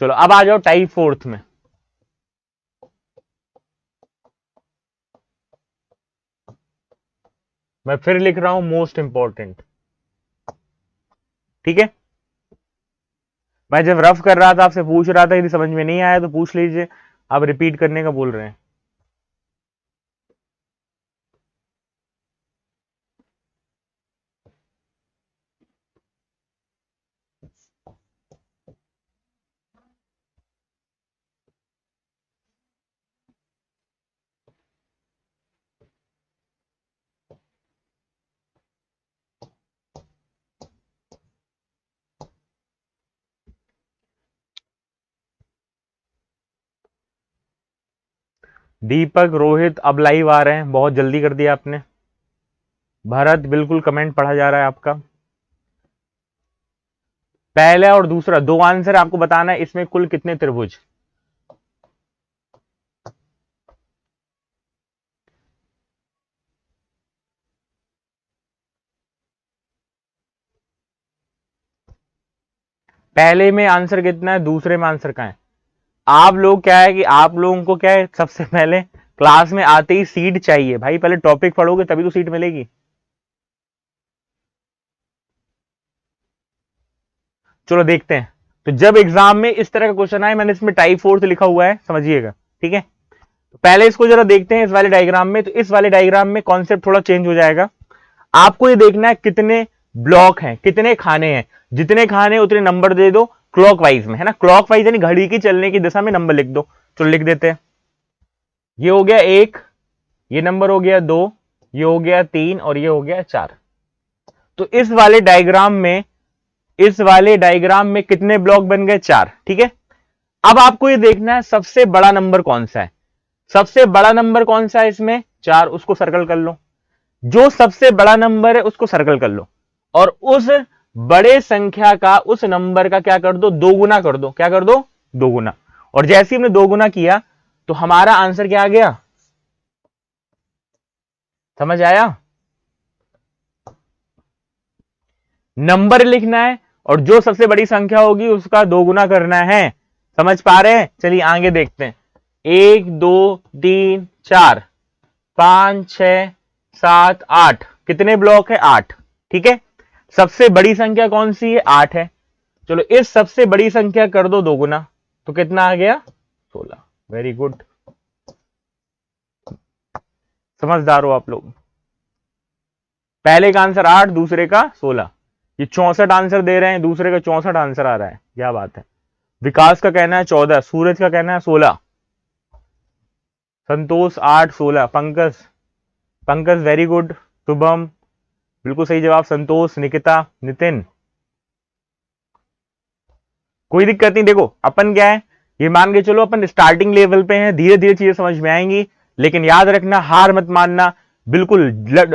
चलो अब आ जाओ टाइप 4 में। मैं फिर लिख रहा हूं मोस्ट इंपॉर्टेंट, ठीक है। मैं जब रफ कर रहा था आपसे पूछ रहा था, यदि समझ में नहीं आया तो पूछ लीजिए, आप रिपीट करने का बोल रहे हैं। दीपक, रोहित अब लाइव आ रहे हैं, बहुत जल्दी कर दिया आपने। भरत, बिल्कुल कमेंट पढ़ा जा रहा है आपका। पहला और दूसरा दो आंसर आपको बताना है, इसमें कुल कितने त्रिभुज। पहले में आंसर कितना है, दूसरे में आंसर कहां है। आप लोग क्या है कि आप लोगों को क्या है, सबसे पहले क्लास में आते ही सीट चाहिए भाई, पहले टॉपिक पढ़ोगे तभी तो सीट मिलेगी। चलो देखते हैं। तो जब एग्जाम में इस तरह का क्वेश्चन आए, मैंने इसमें टाइप 4 लिखा हुआ है, समझिएगा, ठीक है। तो पहले इसको जरा देखते हैं इस वाले डायग्राम में। तो इस वाले डायग्राम में कॉन्सेप्ट थोड़ा चेंज हो जाएगा। आपको ये देखना है कितने ब्लॉक हैं, कितने खाने हैं, जितने खाने उतने नंबर दे दो क्लॉकवाइज में, है ना। क्लॉकवाइज यानी घड़ी की चलने की दिशा में नंबर लिख दो। चलो लिख देते हैं। ये हो गया 1, ये नंबर हो गया 2, ये हो गया 3, और ये हो गया 4। तो इस वाले डायग्राम में कितने ब्लॉक बन गए, 4, ठीक है। अब आपको ये देखना है सबसे बड़ा नंबर कौन सा है। सबसे बड़ा नंबर कौन सा है इसमें, 4, उसको सर्कल कर लो। जो सबसे बड़ा नंबर है उसको सर्कल कर लो, और उस बड़े संख्या का, उस नंबर का क्या कर दो, दो गुना कर दो। क्या कर दो, दो गुना। और जैसे ही हमने दो गुना किया तो हमारा आंसर क्या आ गया, समझ आया। नंबर लिखना है और जो सबसे बड़ी संख्या होगी उसका दो गुना करना है। समझ पा रहे हैं? चलिए आगे देखते हैं। 1 2 3 4 5 6 7 8, कितने ब्लॉक है, 8, ठीक है। सबसे बड़ी संख्या कौन सी है, 8 है। चलो इस सबसे बड़ी संख्या कर दो दो गुना, तो कितना आ गया, 16। वेरी गुड, समझदार हो आप लोग। पहले का आंसर 8, दूसरे का 16। ये 64 आंसर दे रहे हैं, दूसरे का 64 आंसर आ रहा है, क्या बात है। विकास का कहना है 14, सूरज का कहना है 16। संतोष 8 16, पंकज पंकज वेरी गुड, शुभम बिल्कुल सही जवाब, संतोष, निकिता, नितिन कोई दिक्कत नहीं। देखो अपन क्या है, ये मान के चलो अपन स्टार्टिंग लेवल पे हैं, धीरे धीरे चीजें समझ में आएंगी, लेकिन याद रखना हार मत मानना, बिल्कुल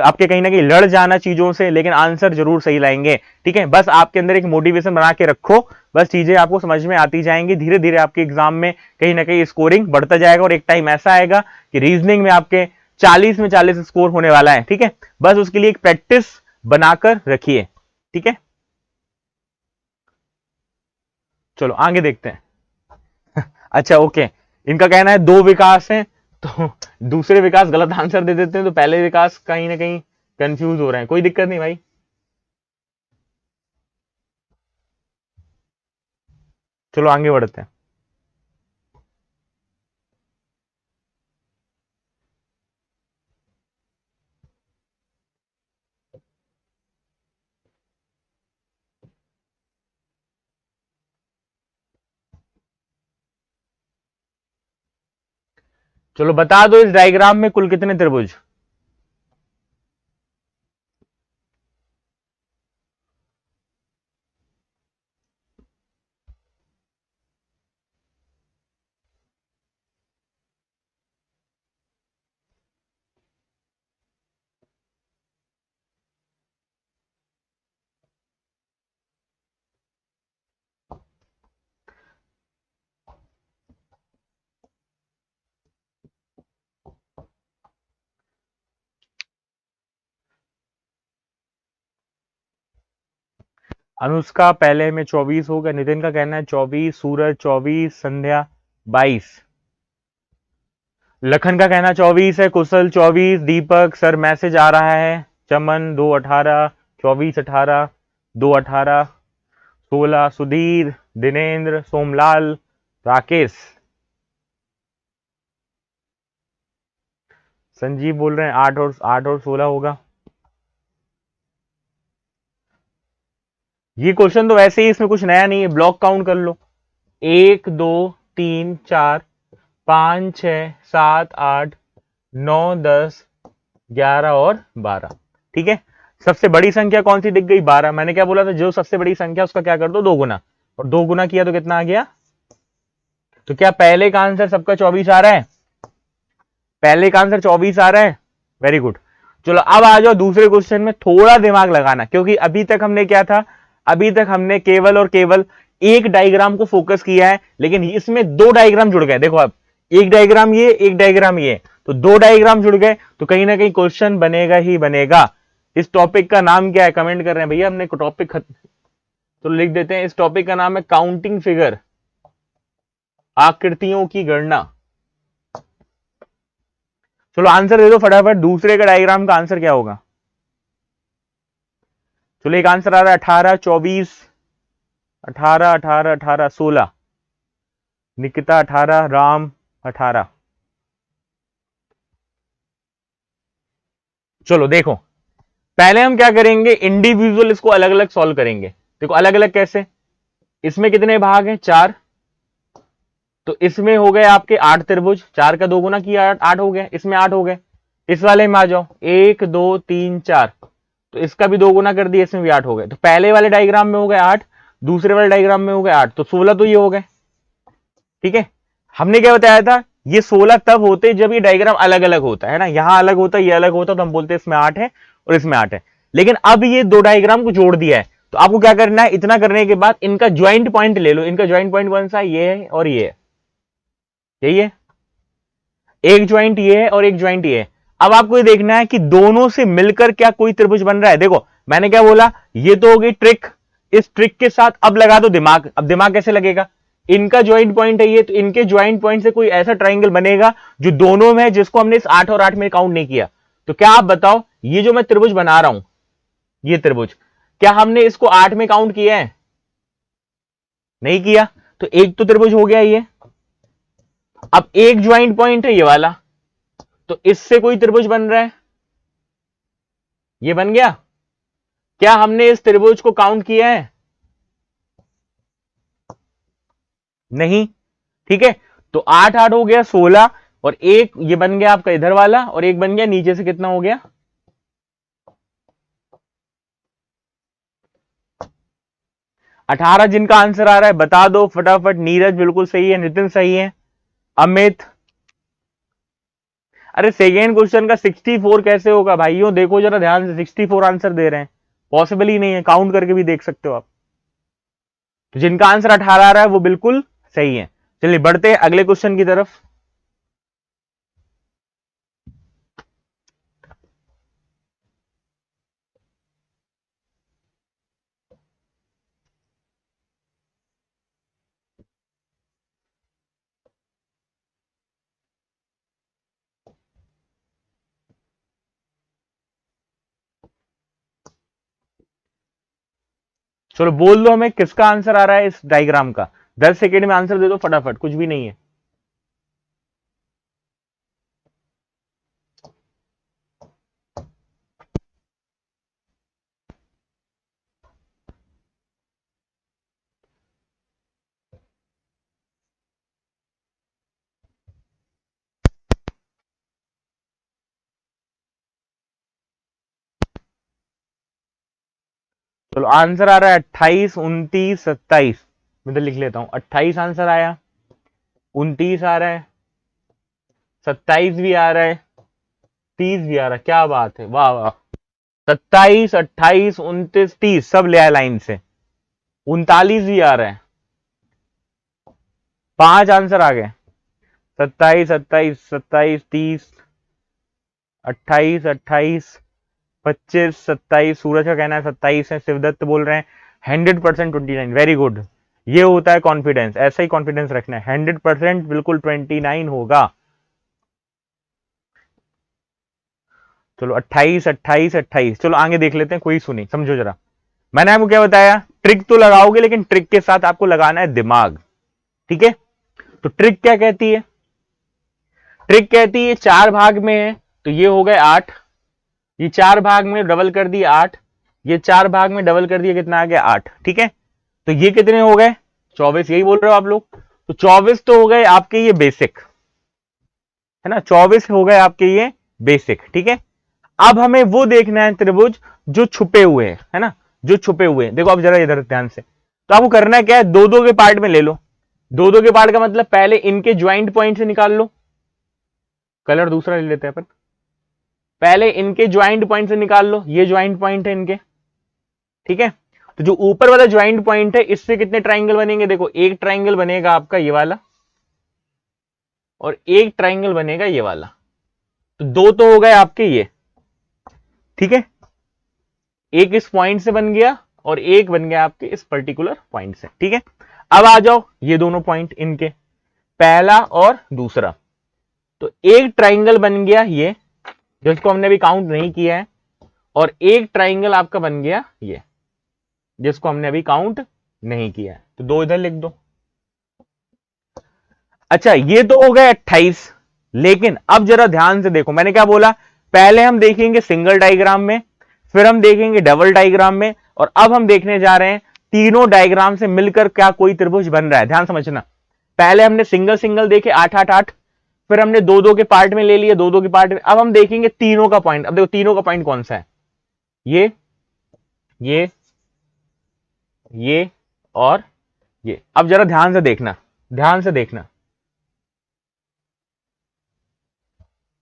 आपके कहीं ना कहीं लड़ जाना चीजों से, लेकिन आंसर जरूर सही लाएंगे। ठीक है, बस आपके अंदर एक मोटिवेशन बना के रखो, बस चीजें आपको समझ में आती जाएंगी, धीरे धीरे आपके एग्जाम में कहीं ना कहीं स्कोरिंग बढ़ता जाएगा, और एक टाइम ऐसा आएगा कि रीजनिंग में आपके 40 में 40 स्कोर होने वाला है। ठीक है, बस उसके लिए एक प्रैक्टिस बनाकर रखिए। ठीक है, चलो आगे देखते हैं। अच्छा ओके, इनका कहना है 2 विकास हैं, तो दूसरे विकास गलत आंसर दे देते हैं, तो पहले विकास कहीं ना कहीं कंफ्यूज हो रहे हैं। कोई दिक्कत नहीं भाई, चलो आगे बढ़ते हैं। चलो बता दो, इस डायग्राम में कुल कितने त्रिभुज? अनुष्का पहले में 24 होगा, नितिन का कहना है 24, सूरज 24, संध्या 22, लखन का कहना 24 है, कुशल 24, दीपक सर मैसेज आ रहा है, चमन 2 18, 24 18, 2 18, 16, सुधीर, दिनेंद्र, सोमलाल, राकेश, संजीव बोल रहे हैं 8 और 16 होगा। ये क्वेश्चन तो वैसे ही इसमें कुछ नया नहीं है, ब्लॉक काउंट कर लो, 1 2 3 4 5 6 7 8 9 10 11 और 12। ठीक है, सबसे बड़ी संख्या कौन सी दिख गई? 12। मैंने क्या बोला था, जो सबसे बड़ी संख्या उसका क्या कर दो 2 गुना, और 2 गुना किया तो कितना आ गया? तो क्या पहले का आंसर सबका 24 आ रहा है? पहले का आंसर 24 आ रहा है, वेरी गुड। चलो अब आ जाओ दूसरे क्वेश्चन में, थोड़ा दिमाग लगाना, क्योंकि अभी तक हमने क्या था, अभी तक हमने केवल और केवल एक डायग्राम को फोकस किया है, लेकिन इसमें 2 डायग्राम जुड़ गए। देखो अब एक डायग्राम ये, एक डायग्राम ये, तो 2 डायग्राम जुड़ गए, तो कहीं ना कहीं क्वेश्चन बनेगा ही बनेगा। इस टॉपिक का नाम क्या है? कमेंट कर रहे हैं भैया, हमने टॉपिक तो लिख देते हैं, इस टॉपिक का नाम है काउंटिंग फिगर, आकृतियों की गणना। चलो आंसर दे दो फटाफट, दूसरे का डायग्राम का आंसर क्या होगा? चलो एक आंसर आ रहा है 18 24, 18 18 18 16, निकिता 18, राम 18। चलो देखो, पहले हम क्या करेंगे, इंडिविजुअल इसको अलग अलग सॉल्व करेंगे। देखो अलग अलग कैसे, इसमें कितने भाग हैं? 4, तो इसमें हो गए आपके 8 त्रिभुज, 4 का 2 गुना किया 8 हो गए, इसमें 8 हो गए। इस वाले में आ जाओ, 1 2 3 4, तो इसका भी 2 गुना कर दिया, इसमें भी 8 हो गए। तो पहले वाले डायग्राम में हो गए 8, दूसरे वाले डायग्राम में हो गए 8, तो 16 तो ये हो गए। ठीक है, हमने क्या बताया था, ये 16 तब होते जब ये डायग्राम अलग अलग होता है ना, यहां अलग होता है, ये अलग होता, तो हम बोलते हैं इसमें 8 है और इसमें 8 है। लेकिन अब ये 2 डायग्राम को जोड़ दिया है, तो आपको क्या करना है, इतना करने के बाद इनका ज्वाइंट पॉइंट ले लो। इनका ज्वाइंट पॉइंट कौन सा है? ये है और ये है, यही है। एक ज्वाइंट ये है और एक ज्वाइंट ये है। अब आपको ये देखना है कि दोनों से मिलकर क्या कोई त्रिभुज बन रहा है। देखो मैंने क्या बोला, ये तो हो गई ट्रिक, इस ट्रिक के साथ अब लगा दो दिमाग। अब दिमाग कैसे लगेगा, इनका ज्वाइंट पॉइंट है ये, तो इनके ज्वाइंट पॉइंट से कोई ऐसा ट्राइंगल बनेगा जो दोनों में है, जिसको हमने इस 8 और 8 में काउंट नहीं किया। तो क्या आप बताओ, ये जो मैं त्रिभुज बना रहा हूं, ये त्रिभुज, क्या हमने इसको 8 में काउंट किया है? नहीं किया, तो एक तो त्रिभुज हो गया ये। अब एक ज्वाइंट पॉइंट है ये वाला, तो इससे कोई त्रिभुज बन रहा है, ये बन गया। क्या हमने इस त्रिभुज को काउंट किया है? नहीं। ठीक है, तो 8 8 हो गया 16, और एक ये बन गया आपका इधर वाला, और एक बन गया नीचे से, कितना हो गया 18। जिनका आंसर आ रहा है बता दो फटाफट। नीरज बिल्कुल सही है, नितिन सही है, अमित। अरे सेकेंड क्वेश्चन का 64 कैसे होगा भाइयों, देखो जरा ध्यान से, 64 आंसर दे रहे हैं, पॉसिबल ही नहीं है, काउंट करके भी देख सकते हो आप। तो जिनका आंसर 18 आ रहा है वो बिल्कुल सही है। चलिए बढ़ते हैं अगले क्वेश्चन की तरफ। चलो बोल दो हमें किसका आंसर आ रहा है इस डायग्राम का। 10 सेकेंड में आंसर दे दो फटाफट, कुछ भी नहीं है। चलो आंसर आ रहा है 28, 29, 27। मैं तो लिख लेता हूं, 28 आंसर आया, 29 आ रहा है, 27 भी आ रहा है, 30 भी आ रहा है। क्या बात है, वाह वाह। 27, 28, 29, 30 सब ले आए लाइन से। 39 भी आ रहा है, 5 आंसर आ गए। 27, 27, 27, 30, 28, 28, 25, 27। सूरज का कहना है 27 है, शिवदत्त बोल रहे हैं 100% 29। वेरी गुड, ये होता है कॉन्फिडेंस, ऐसा ही कॉन्फिडेंस रखना है। 100% बिल्कुल 29 होगा। चलो 28, 28, 28। चलो आगे देख लेते हैं, कोई सुनी समझो जरा। मैंने आपको क्या बताया, ट्रिक तो लगाओगे लेकिन ट्रिक के साथ आपको लगाना है दिमाग, ठीक है। तो ट्रिक क्या कहती है, ट्रिक कहती है 4 भाग में है तो ये हो गए 8, ये 4 भाग में डबल कर दिए 8, ये 4 भाग में डबल कर दिए, कितना आ गया 8, ठीक है। तो ये कितने हो गए 24, यही बोल रहे हो आप लोग। तो 24 तो हो गए आपके ये बेसिक, है ना, 24 हो गए आपके ये बेसिक, ठीक है। अब हमें वो देखना है त्रिभुज जो छुपे हुए हैं, है ना, जो छुपे हुए हैं। देखो अब जरा इधर ध्यान से, तो आपको करना है क्या है, दो दो के पार्ट में ले लो। दो दो के पार्ट का मतलब पहले इनके ज्वाइंट पॉइंट से निकाल लो, कलर दूसरा ले लेते हैं अपन। पहले इनके ज्वाइंट पॉइंट से निकाल लो, ये ज्वाइंट पॉइंट है इनके, ठीक है। तो जो ऊपर वाला ज्वाइंट पॉइंट है इससे कितने ट्राइंगल बनेंगे, देखो एक ट्राइंगल बनेगा आपका ये वाला, और एक ट्राइंगल बनेगा ये वाला। तो दो तो हो गए आपके ये, ठीक है। एक इस पॉइंट से बन गया और एक बन गया आपके इस पर्टिकुलर पॉइंट से, ठीक है। अब आ जाओ ये दोनों पॉइंट इनके, पहला और दूसरा। तो एक ट्राइंगल बन गया ये, जिसको हमने अभी काउंट नहीं किया है, और एक ट्राइंगल आपका बन गया ये, जिसको हमने अभी काउंट नहीं किया है। तो दो इधर लिख दो। अच्छा ये तो हो गए 28, लेकिन अब जरा ध्यान से देखो, मैंने क्या बोला, पहले हम देखेंगे सिंगल डायग्राम में, फिर हम देखेंगे डबल डायग्राम में, और अब हम देखने जा रहे हैं तीनों डायग्राम से मिलकर क्या कोई त्रिभुज बन रहा है। ध्यान समझना, पहले हमने सिंगल सिंगल देखे 8, 8, 8, फिर हमने दो दो के पार्ट में ले लिए, दो दो के पार्ट में। अब हम देखेंगे तीनों का पॉइंट। अब देखो तीनों का पॉइंट कौन सा है, ये ये और ये। अब जरा ध्यान से देखना, ध्यान से देखना,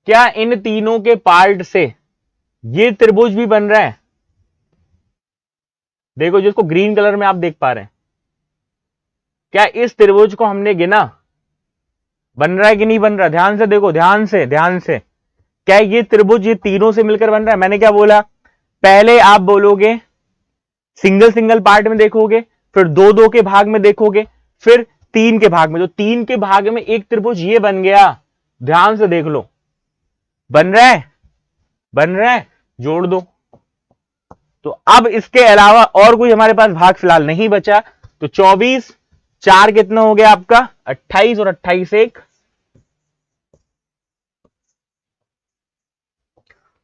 क्या इन तीनों के पार्ट से ये त्रिभुज भी बन रहा है। देखो जिसको ग्रीन कलर में आप देख पा रहे हैं, क्या इस त्रिभुज को हमने गिना, बन रहा है कि नहीं बन रहा। ध्यान से देखो, ध्यान से, ध्यान से, क्या ये त्रिभुज ये तीनों से मिलकर बन रहा है। मैंने क्या बोला, पहले आप बोलोगे सिंगल सिंगल पार्ट में देखोगे, फिर दो दो के भाग में देखोगे, फिर तीन के भाग में। तो तीन के भाग में एक त्रिभुज ये बन गया। ध्यान से देख लो, बन रहा है, बन रहा है, जोड़ दो। तो अब इसके अलावा और कोई हमारे पास भाग फिलहाल नहीं बचा। तो 24, 4 कितना हो गया आपका 28, और 28 एक।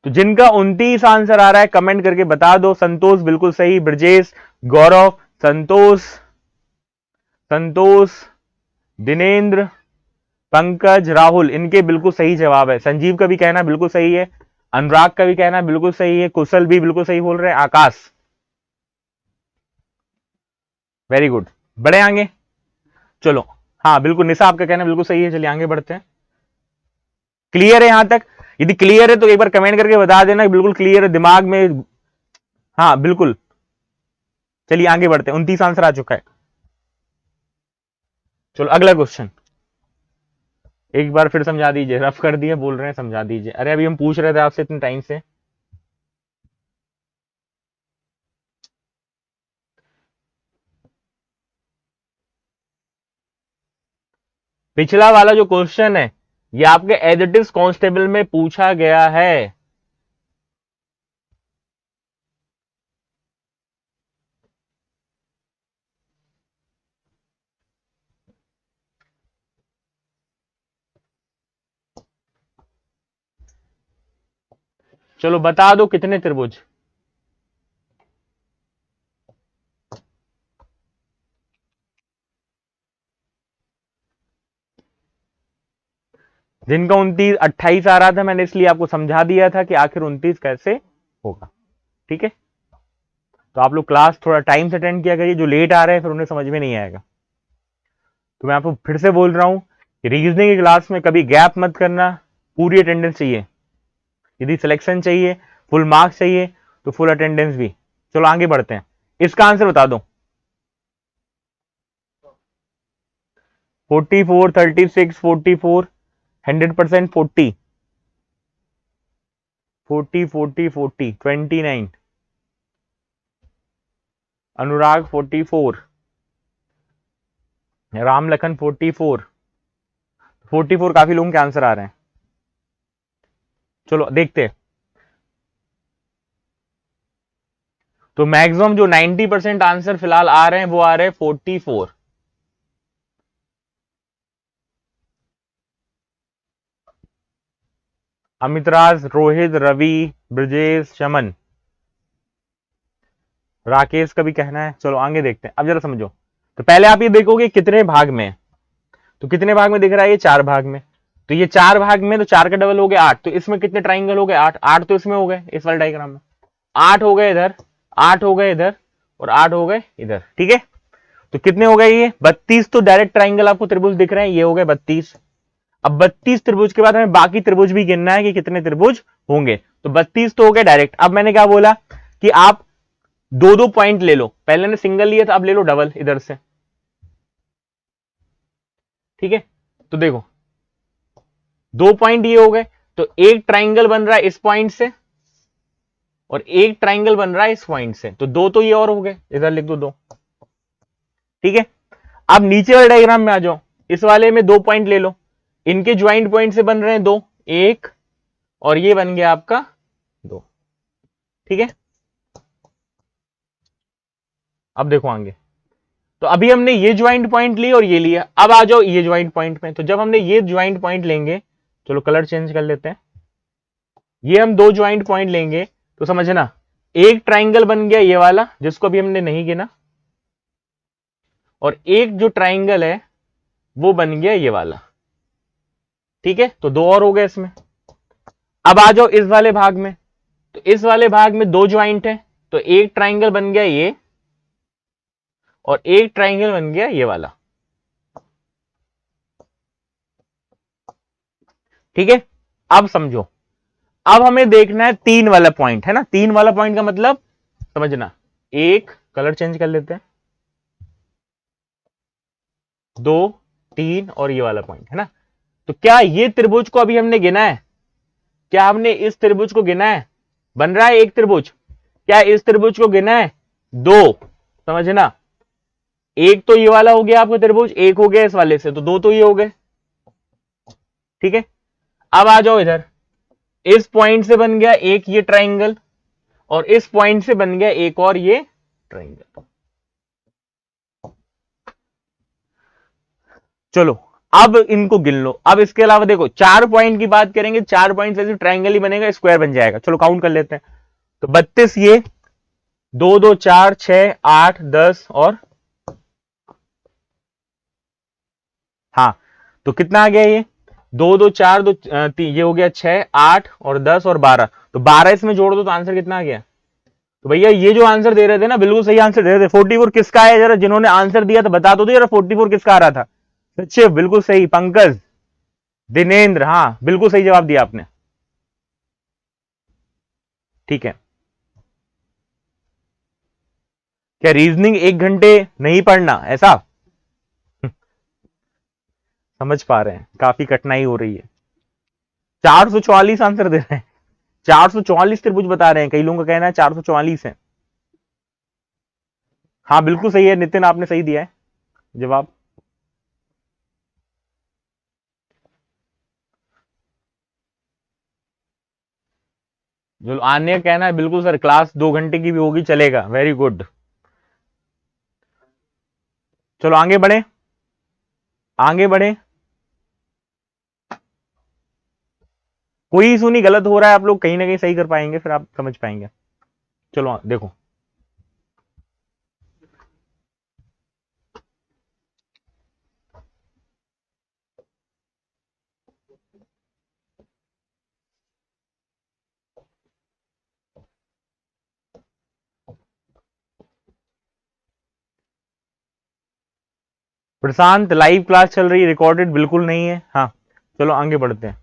तो जिनका 29 आंसर आ रहा है कमेंट करके बता दो। संतोष बिल्कुल सही, ब्रजेश, गौरव, संतोष, संतोष, दिनेंद्र, पंकज, राहुल, इनके बिल्कुल सही जवाब है। संजीव का भी कहना बिल्कुल सही है, अनुराग का भी कहना बिल्कुल सही है, कुशल भी बिल्कुल सही बोल रहे हैं, आकाश वेरी गुड। बढ़े आगे, चलो। हाँ बिल्कुल, निशा आपका कहना बिल्कुल सही है। चलिए आगे बढ़ते हैं। क्लियर है यहां तक? यदि क्लियर है तो एक बार कमेंट करके बता देना बिल्कुल क्लियर है दिमाग में। हाँ बिल्कुल, चलिए आगे बढ़ते हैं। 29 आंसर आ चुका है। चलो अगला क्वेश्चन एक बार फिर समझा दीजिए। रफ कर दिए, बोल रहे हैं समझा दीजिए। अरे अभी हम पूछ रहे थे आपसे इतने टाइम से। पिछला वाला जो क्वेश्चन है ये आपके एज इट इज कांस्टेबल में पूछा गया है। चलो बता दो कितने त्रिभुज। जिनका 29 28 आ रहा था, मैंने इसलिए आपको समझा दिया था कि आखिर 29 कैसे होगा। ठीक है, तो आप लोग क्लास थोड़ा टाइम से अटेंड किया करिए। जो लेट आ रहे हैं फिर उन्हें समझ में नहीं आएगा। तो मैं आपको फिर से बोल रहा हूं कि रीजनिंग की क्लास में कभी गैप मत करना, पूरी अटेंडेंस चाहिए। यदि सिलेक्शन चाहिए, फुल मार्क्स चाहिए, तो फुल अटेंडेंस भी। चलो आगे बढ़ते हैं। इसका आंसर बता दो। 44, 36, 44, 100%, 40, 40, 40, 40, 29, अनुराग 44, राम लखन 44, 44 काफी लोगों के आंसर आ रहे हैं। चलो देखते हैं। तो मैक्सिमम जो 90% आंसर फिलहाल आ रहे हैं वो आ रहे हैं 44। अमितराज, रोहित, रवि, ब्रजेश, चमन, राकेश का भी कहना है। चलो आगे देखते हैं। अब जरा समझो। तो पहले आप ये देखोगे कितने भाग में। तो कितने भाग में दिख रहा है? ये 4 भाग में। तो ये 4 भाग में, तो 4 का डबल हो गया 8। तो इसमें कितने ट्राइंगल हो गए? 8। 8 तो इसमें हो गए, इस वाले डायग्राम में 8 हो गए इधर, 8 हो गए इधर, और 8 हो गए इधर। ठीक है, तो कितने हो गए? ये 32। तो डायरेक्ट ट्राइंगल आपको त्रिभुज दिख रहे हैं, ये हो गए 32। अब 32 त्रिभुज के बाद हमें बाकी त्रिभुज भी गिनना है कि कितने त्रिभुज होंगे। तो 32 तो हो गए डायरेक्ट। अब मैंने क्या बोला कि आप 2-2 पॉइंट ले लो। पहले ने सिंगल लिया था, अब ले लो डबल इधर से। ठीक है, तो देखो 2 पॉइंट ये हो गए, तो एक ट्राइंगल बन रहा है इस पॉइंट से और एक ट्राइंगल बन रहा है इस पॉइंट से। तो 2 तो ये और हो गए, इधर लिख दो 2। ठीक है, अब नीचे वाले डायग्राम में आ जाओ। इस वाले में 2 पॉइंट ले लो, इनके ज्वाइंट पॉइंट से बन रहे हैं 2, 1 और ये बन गया आपका 2। ठीक है, अब देखो आगे। तो अभी हमने ये ज्वाइंट पॉइंट ली और ये लिया। अब आ जाओ ये ज्वाइंट पॉइंट में। तो जब हमने ये ज्वाइंट पॉइंट लेंगे, चलो कलर चेंज कर लेते हैं। ये हम 2 ज्वाइंट पॉइंट लेंगे तो समझना, एक ट्राइंगल बन गया ये वाला जिसको अभी हमने नहीं गिना, और एक जो ट्राइंगल है वो बन गया ये वाला। ठीक है, तो 2 और हो गए इसमें। अब आ जाओ इस वाले भाग में। तो इस वाले भाग में 2 ज्वाइंट है, तो एक ट्राइंगल बन गया ये और एक ट्राइंगल बन गया ये वाला। ठीक है, अब समझो। अब हमें देखना है 3 वाला पॉइंट, है ना। 3 वाला पॉइंट का मतलब समझना, एक कलर चेंज कर लेते हैं, 2, 3 और ये वाला पॉइंट, है ना। तो क्या ये त्रिभुज को अभी हमने गिना है? क्या हमने इस त्रिभुज को गिना है? बन रहा है एक त्रिभुज। क्या इस त्रिभुज को गिना है? 2। समझना, एक तो ये वाला हो गया आपका त्रिभुज, एक हो गया इस वाले से, तो 2 तो ये हो गए। ठीक है, अब आ जाओ इधर। इस पॉइंट से बन गया एक ये ट्राइंगल और इस पॉइंट से बन गया एक और ये ट्राइंगल। चलो अब इनको गिन लो। अब इसके अलावा देखो 4 पॉइंट की बात करेंगे, 4 पॉइंट से ट्राइंगल ही बनेगा, स्क्वायर बन जाएगा। चलो काउंट कर लेते हैं। तो 32 ये, 2 2 4 6 8 10 और हाँ, तो कितना आ गया ये 2 2 4 2 3, ये हो गया 6 8 और 10 और 12, तो 12 इसमें जोड़ दो तो आंसर कितना आ गया। तो भैया ये जो आंसर दे रहे थे ना बिल्कुल सही आंसर दे रहे थे। 44 किसका है जरा, जिन्होंने आंसर दिया तो बता दो तो जरा 44 किसका आ रहा था। सचिव बिल्कुल सही, पंकज, दिनेंद्र, हाँ बिल्कुल सही जवाब दिया आपने। ठीक है, क्या रीजनिंग 1 घंटे नहीं पढ़ना ऐसा? समझ पा रहे हैं, काफी कठिनाई हो रही है। 444 आंसर दे रहे हैं, 444 त्रिभुज बता रहे हैं, कई लोगों का कहना है 444 है। हाँ बिल्कुल सही है नितिन, आपने सही दिया है जवाब। जो आने का कहना है बिल्कुल सर, क्लास 2 घंटे की भी होगी चलेगा, वेरी गुड। चलो आगे बढ़े, आगे बढ़े। कोई इशू नहीं, गलत हो रहा है आप लोग कहीं ना कहीं सही कर पाएंगे, फिर आप समझ पाएंगे। चलो देखो, प्रशांत लाइव क्लास चल रही है, रिकॉर्डेड बिल्कुल नहीं है। हाँ चलो आगे बढ़ते हैं,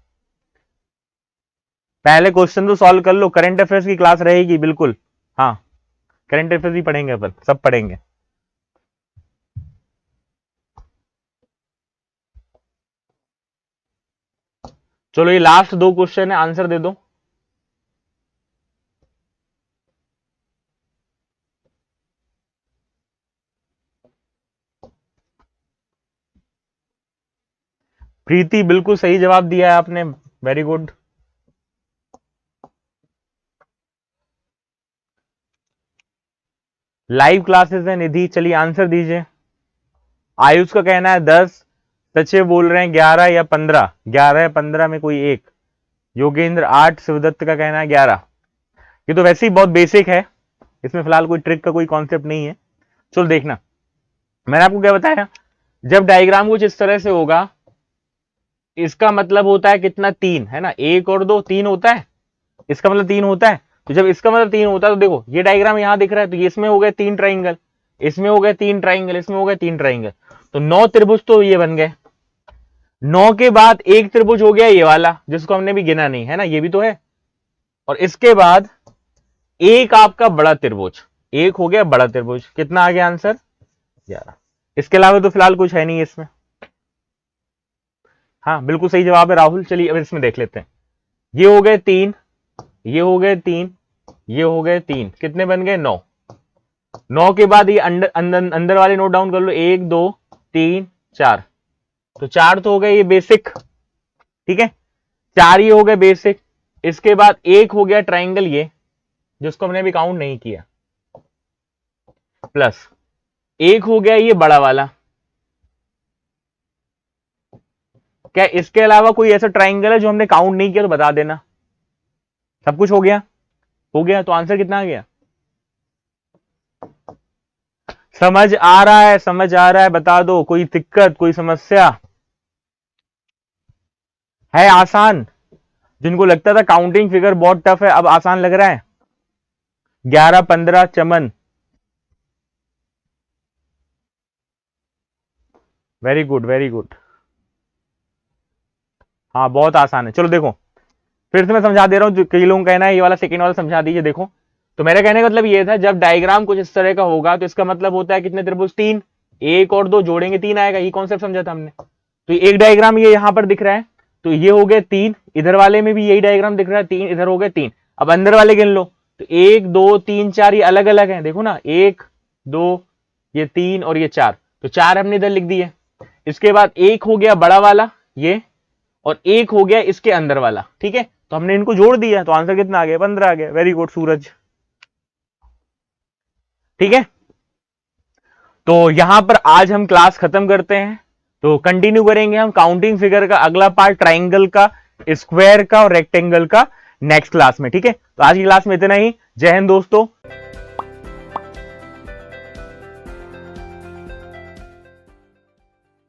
पहले क्वेश्चन तो सॉल्व कर लो। करंट अफेयर्स की क्लास रहेगी बिल्कुल, हाँ करंट अफेयर्स भी पढ़ेंगे अपन, सब पढ़ेंगे। चलो ये लास्ट 2 क्वेश्चन है, आंसर दे दो। प्रीति बिल्कुल सही जवाब दिया है आपने, वेरी गुड। लाइव क्लासेस है निधि, चलिए आंसर दीजिए। आयुष का कहना है 10, सचिव बोल रहे हैं 11 या 15, 11 या 15 में कोई एक। योगेंद्र 8, शिवदत्त का कहना है 11। ये तो वैसे ही बहुत बेसिक है, इसमें फिलहाल कोई ट्रिक का कोई कॉन्सेप्ट नहीं है। चलो देखना, मैंने आपको क्या बताया, जब डायग्राम कुछ इस तरह से होगा, इसका मतलब होता है कितना, 3 है ना, 1 और 2 3 होता है, इसका मतलब 3 होता है। तो जब इसका मतलब 3 होता है तो देखो ये डायग्राम यहां दिख रहा है, तो ये इसमें हो गए 3 ट्राइंगल, इसमें हो गए 3 ट्राइंगल, इसमें हो गए 3 ट्राइंगल, तो 9 त्रिभुज तो ये बन गए। 9 के बाद एक त्रिभुज हो गया ये वाला, जिसको हमने भी गिना नहीं है ना, ये भी तो है। और इसके बाद एक आपका बड़ा त्रिभुज, एक हो गया बड़ा त्रिभुज, कितना आ गया आंसर 11। इसके अलावा तो फिलहाल कुछ है नहीं इसमें। हाँ बिल्कुल सही जवाब है राहुल। चलिए अब इसमें देख लेते हैं, ये हो गए 3, ये हो गए 3, ये हो गए 3, कितने बन गए 9। 9 के बाद ये अंदर वाले नोट डाउन कर लो, 1 2 3 4, तो 4 तो हो गए ये बेसिक, ठीक है, 4 ये हो गए बेसिक। इसके बाद एक हो गया ट्राइंगल ये, जिसको हमने अभी काउंट नहीं किया, प्लस एक हो गया ये बड़ा वाला। क्या इसके अलावा कोई ऐसा ट्राइंगल है जो हमने काउंट नहीं किया तो बता देना। सब कुछ हो गया, हो गया, तो आंसर कितना आ गया। समझ आ रहा है, समझ आ रहा है, बता दो, कोई दिक्कत कोई समस्या है। आसान, जिनको लगता था काउंटिंग फिगर बहुत टफ है, अब आसान लग रहा है। 11 15 चमन, वेरी गुड वेरी गुड, हाँ बहुत आसान है। चलो देखो फिर से मैं समझा दे रहा हूं, कई लोगों का कहना है ये वाला सेकंड वाला समझा दीजिए। देखो तो मेरे कहने का मतलब ये था, जब डायग्राम कुछ इस तरह का होगा तो इसका मतलब होता है कितने त्रिभुज, 3, 1 और 2 जोड़ेंगे 3 आएगा, ये कॉन्सेप्ट समझा था हमने। तो एक डायग्राम ये यहां पर दिख रहा है, तो ये हो गए 3, इधर वाले में भी यही डायग्राम दिख रहा है, 3 इधर हो गए 3। अब अंदर वाले गिन लो, तो 1 2 3 4 ये अलग अलग है, देखो ना, 1 2 ये 3 और ये 4, तो 4 हमने इधर लिख दिए। इसके बाद एक हो गया बड़ा वाला ये, और एक हो गया इसके अंदर वाला, ठीक है, तो हमने इनको जोड़ दिया, तो आंसर कितना आ गया, 15 आ गया, वेरी गुड सूरज। ठीक है, तो यहां पर आज हम क्लास खत्म करते हैं, तो कंटिन्यू करेंगे हम काउंटिंग फिगर का अगला पार्ट, ट्राइंगल का, स्क्वायर का और रेक्टेंगल का नेक्स्ट क्लास में। ठीक है, तो आज की क्लास में इतना ही। जय हिंद दोस्तों।